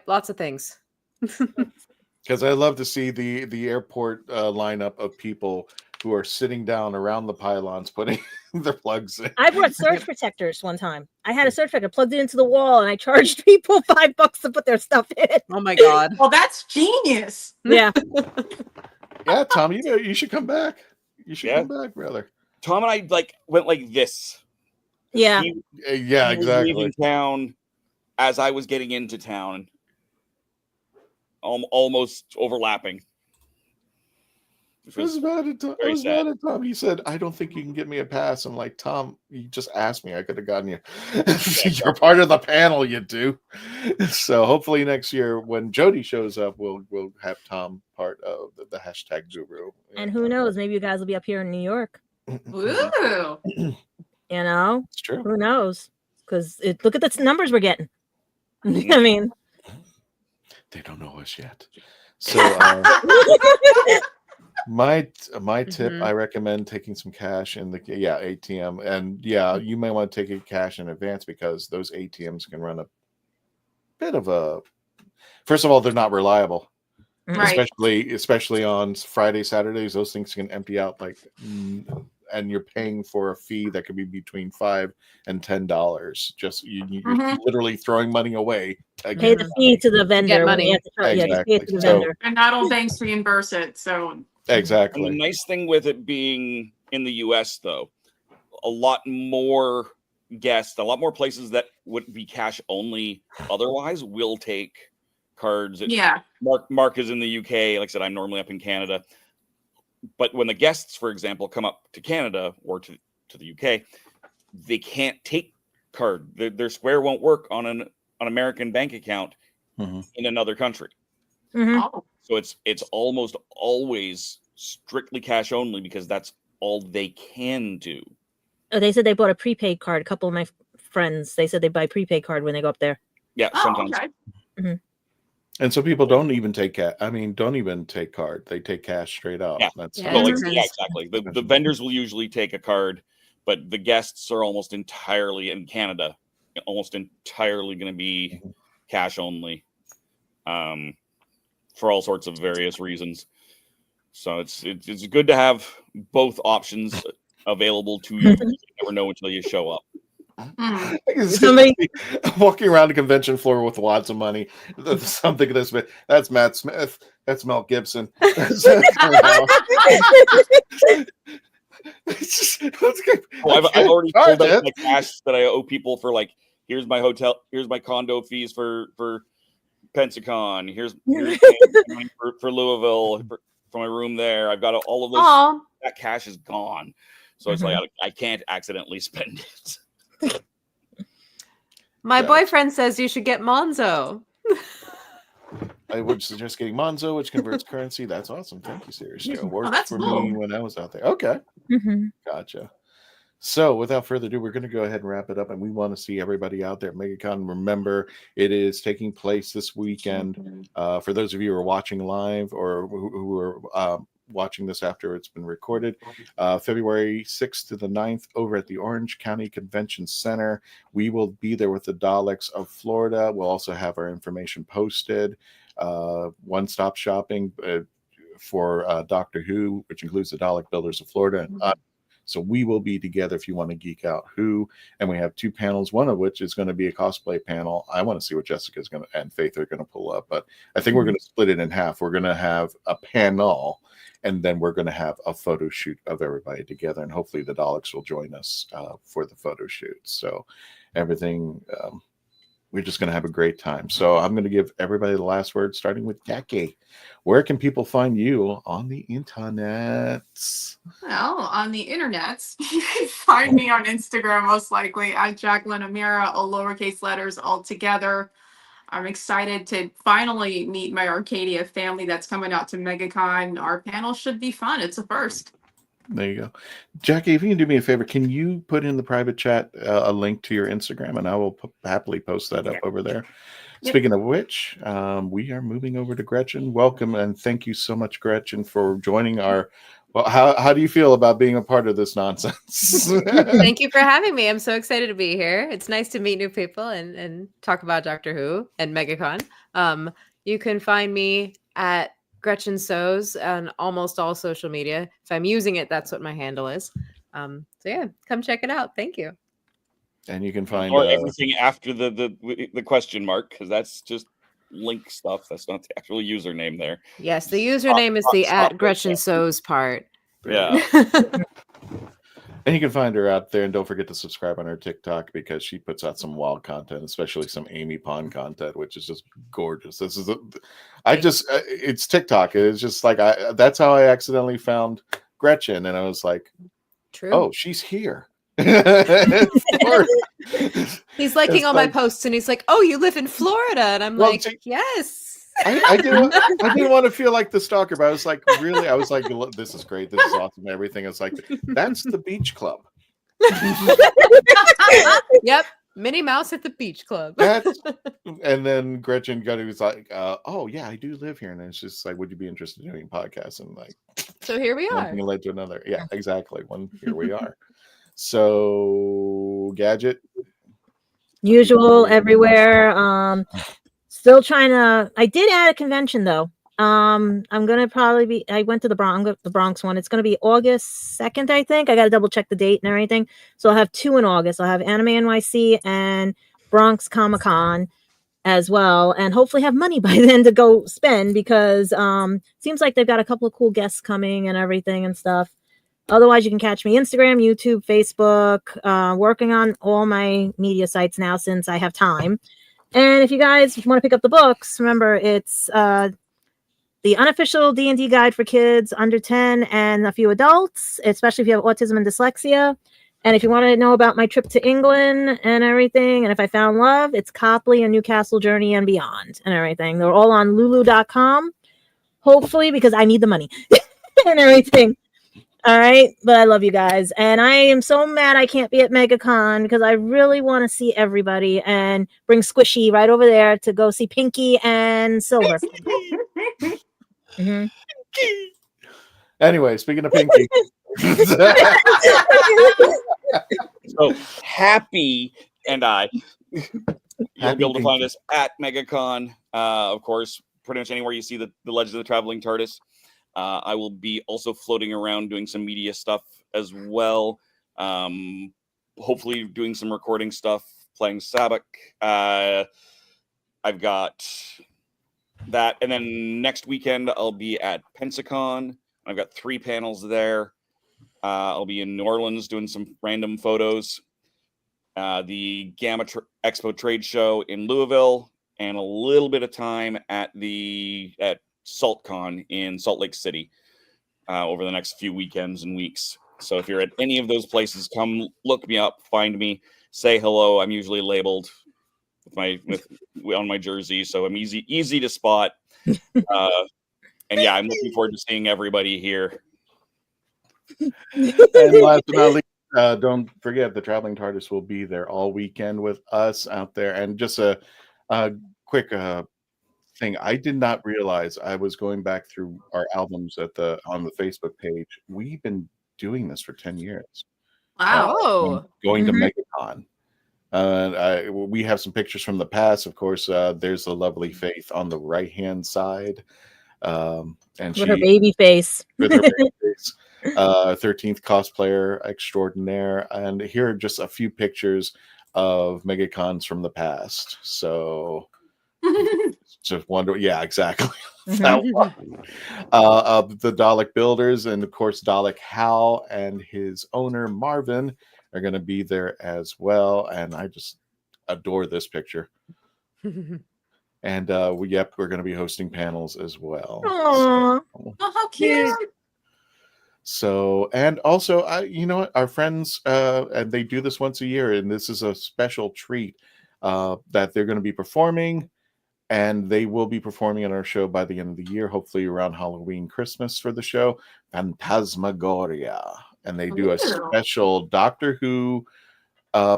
Lots of things. Because I love to see the airport lineup of people who are sitting down around the pylons putting their plugs in. I brought surge protectors one time. I had a certificate. I plugged it into the wall, and I charged people $5 to put their stuff in. Oh my god! Well, that's genius. Yeah. Yeah, Tom, you should come back. You should Yeah. come back, brother. Tom and I went like this. Yeah. He Yeah, was exactly. leaving town as I was getting into town, almost overlapping. I was mad at Tom. He said, "I don't think you can get me a pass." I'm like, Tom, you just asked me. I could have gotten you. You're part of the panel, you do. So hopefully next year when Jody shows up, we'll have Tom part of the hashtag guru. And who knows? Maybe you guys will be up here in New York. Woo! You know, it's true. Who knows? Because look at the numbers we're getting. I mean, they don't know us yet. So my tip, I recommend taking some cash in the ATM, and you may want to take it cash in advance because those ATMs can run a bit of a. First of all, they're not reliable. Right. Especially on Friday, Saturdays, those things can empty out and you're paying for a fee that could be between $5 and $10. Just you're literally throwing money away. Pay the fee to the vendor. Get money. Exactly. Pay to the vendor. And not all banks reimburse it. So exactly. And the nice thing with it being in the U.S., though, a lot more guests, a lot more places that would be cash only otherwise will take cards. Yeah. Mark is in the UK. Like I said, I'm normally up in Canada. But when the guests, for example, come up to Canada or to the UK, they can't take card. Their Square won't work on an American bank account in another country. Oh. So it's almost always strictly cash only because that's all they can do. Oh, they said they bought a prepaid card. A couple of my friends, they said they buy prepaid card when they go up there. Yeah, sometimes. Okay. And so people don't even take don't even take card. They take cash straight out. Yeah, That's exactly. The vendors will usually take a card, but the guests are almost entirely in Canada, almost entirely going to be cash only, for all sorts of various reasons. So it's good to have both options available to you. You never know until you show up. Somebody walking around the convention floor with lots of money. Something this big. That's Matt Smith. That's Mel Gibson. I've already pulled out my cash that I owe people for here's my hotel, here's my condo fees for Pensacon, here's money for Louisville for my room there. I've got all of those. Aww. That cash is gone, so it's I can't accidentally spend it. My boyfriend says you should get Monzo. I would suggest getting Monzo, which converts currency. That's awesome. Thank you, seriously. It worked for me when I was out there. Okay. Gotcha. So without further ado, we're going to go ahead and wrap it up. And we want to see everybody out there at MegaCon. Remember, it is taking place this weekend. For those of you who are watching live or who are watching this after it's been recorded, February 6th to the 9th over at the Orange County Convention Center. We will be there with the Daleks of Florida. We'll also have our information posted. One-stop shopping for Doctor Who, which includes the Dalek Builders of Florida. So we will be together if you want to geek out Who. And we have two panels, one of which is going to be a cosplay panel. I want to see what Jessica's going to and Faith are going to pull up. But I think we're going to split it in half. We're going to have a panel, and then we're going to have a photo shoot of everybody together. And hopefully the Daleks will join us for the photo shoot. So everything, we're just going to have a great time. So I'm going to give everybody the last word, starting with Jackie. Where can people find you on the internet? Well, on the internet, you can find me on Instagram, most likely at Jacqueline Amira, all lowercase letters all together. I'm excited to finally meet my Arcadia family that's coming out to MegaCon. Our panel should be fun. It's a first. There you go. Jackie, if you can do me a favor, can you put in the private chat a link to your Instagram, and I will happily post that up over there. Yep. Speaking of which, we are moving over to Gretchen. Welcome, and thank you so much, Gretchen, for joining our... Well, how do you feel about being a part of this nonsense? Thank you for having me. I'm so excited to be here. It's nice to meet new people and talk about Doctor Who and MegaCon. You can find me at Gretchen Sews on almost all social media. If I'm using it, that's what my handle is. So yeah, come check it out. Thank you. And you can find or everything after the question mark, because that's just link stuff. That's not the actual username there. Yes, the username is the at Gretchen So's part. Yeah. And you can find her out there, and don't forget to subscribe on her TikTok because she puts out some wild content, especially some Amy Pond content, which is just gorgeous. This is it's TikTok. It's just like that's how I accidentally found Gretchen, and I was like, true. Oh, she's here. He's liking all my posts, and he's like, "Oh, you live in Florida," and I'm like, "Yes." I didn't want to feel like the stalker, but I was like, really? I was like, this is great. This is awesome. Everything. It's like, that's the beach club. Yep. Minnie Mouse at the beach club. And then Gretchen was like, oh, yeah, I do live here. And it's just like, would you be interested in doing podcasts? And like, so here we are. One thing led to another. Yeah, exactly. Here we are. So, Gadget. Usual everywhere. Still trying to. I did add a convention though. I'm gonna probably be. I went to the Bronx one. It's gonna be August 2nd, I think. I got to double check the date and everything. So I'll have 2 in August. I'll have Anime NYC and Bronx Comic Con as well, and hopefully have money by then to go spend because seems like they've got a couple of cool guests coming and everything and stuff. Otherwise, you can catch me Instagram, YouTube, Facebook. Working on all my media sites now since I have time. And if you guys want to pick up the books, remember it's the unofficial D&D guide for kids under 10 and a few adults, especially if you have autism and dyslexia. And if you want to know about my trip to England and everything, and if I found love, it's Copley and Newcastle Journey and Beyond and everything. They're all on lulu.com, hopefully, because I need the money and everything. All right, but I love you guys, and I am so mad I can't be at MegaCon because I really want to see everybody and bring Squishy right over there to go see Pinky and Silver. Anyway, speaking of Pinky, so Happy and I, you'll be able to find us at MegaCon. Of course, pretty much anywhere you see the Legend of the Traveling TARDIS. I will be also floating around doing some media stuff as well. Hopefully doing some recording stuff, playing Sabak. I've got that. And then next weekend, I'll be at Pensacon. I've got 3 panels there. I'll be in New Orleans doing some random photos. The Gamma Expo trade show in Louisville, and a little bit of time at SaltCon in Salt Lake City over the next few weekends and weeks. So if you're at any of those places, come look me up, find me, say hello. I'm usually labeled on my jersey, so I'm easy to spot. And yeah, I'm looking forward to seeing everybody here. And last but not least, don't forget the Traveling TARDIS will be there all weekend with us out there. And just a quick thing, I did not realize. I was going back through our albums on the Facebook page. We've been doing this for 10 years. Wow. Going to MegaCon. We have some pictures from the past. Of course, there's the lovely Faith on the right-hand side. And with her baby face. With her baby face. 13th cosplayer extraordinaire. And here are just a few pictures of MegaCons from the past. So just wonder, yeah, exactly. That one. The Dalek Builders, and of course Dalek Hal and his owner Marvin are going to be there as well, and I just adore this picture. And we're going to be hosting panels as well. Aww. Oh, how cute! So, and also, you know what, our friends, and they do this once a year, and this is a special treat that they're going to be performing. And they will be performing at our show by the end of the year, hopefully around Halloween, Christmas for the show, Phantasmagoria. And they do a special Doctor Who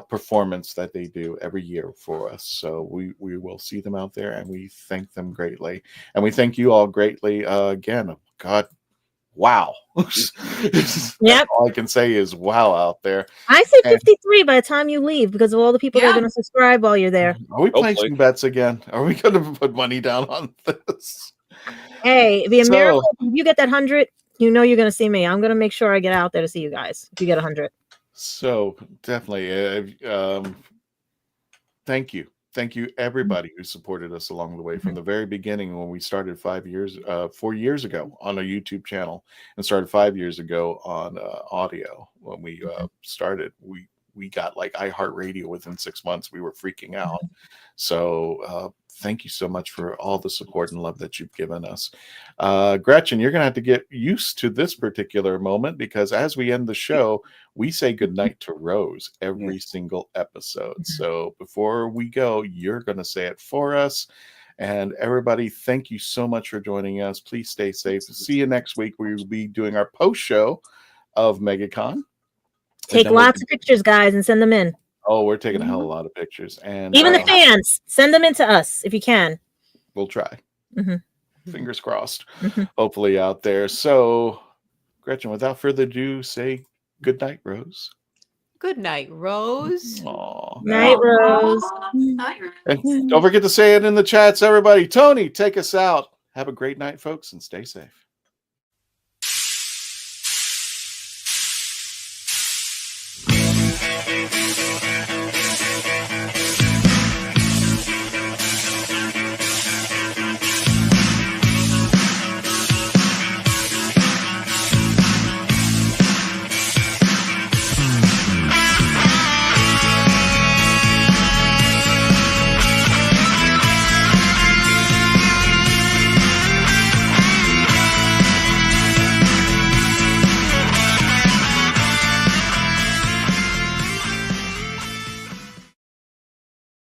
performance that they do every year for us. So we will see them out there, and we thank them greatly. And we thank you all greatly again. God, wow. Yep. All I can say is wow out there. I say 53 by the time you leave because of all the people that are going to subscribe while you're there. Are we placing bets again? Are we going to put money down on this? Hey, it'd be a miracle if you get that 100. You know you're going to see me. I'm going to make sure I get out there to see you guys if you get 100. So definitely, thank you. Thank you, everybody who supported us along the way from the very beginning when we started 4 years ago on a YouTube channel and started 5 years ago on audio. When we started, we got like iHeartRadio within 6 months. We were freaking out. So thank you so much for all the support and love that you've given us. Gretchen, you're going to have to get used to this particular moment because as we end the show, we say goodnight to Rose every single episode. So before we go, you're going to say it for us. And everybody, thank you so much for joining us. Please stay safe. See you next week. We will be doing our post show of MegaCon. Take lots of pictures, guys, and send them in. Oh, we're taking a hell of a lot of pictures. And even the fans, send them in to us if you can. We'll try. Fingers crossed. Hopefully out there. So, Gretchen, without further ado, say good night, Rose. Good night, Rose. Aww. Night, Rose. Night, Rose. And don't forget to say it in the chats, everybody. Tony, take us out. Have a great night, folks, and stay safe.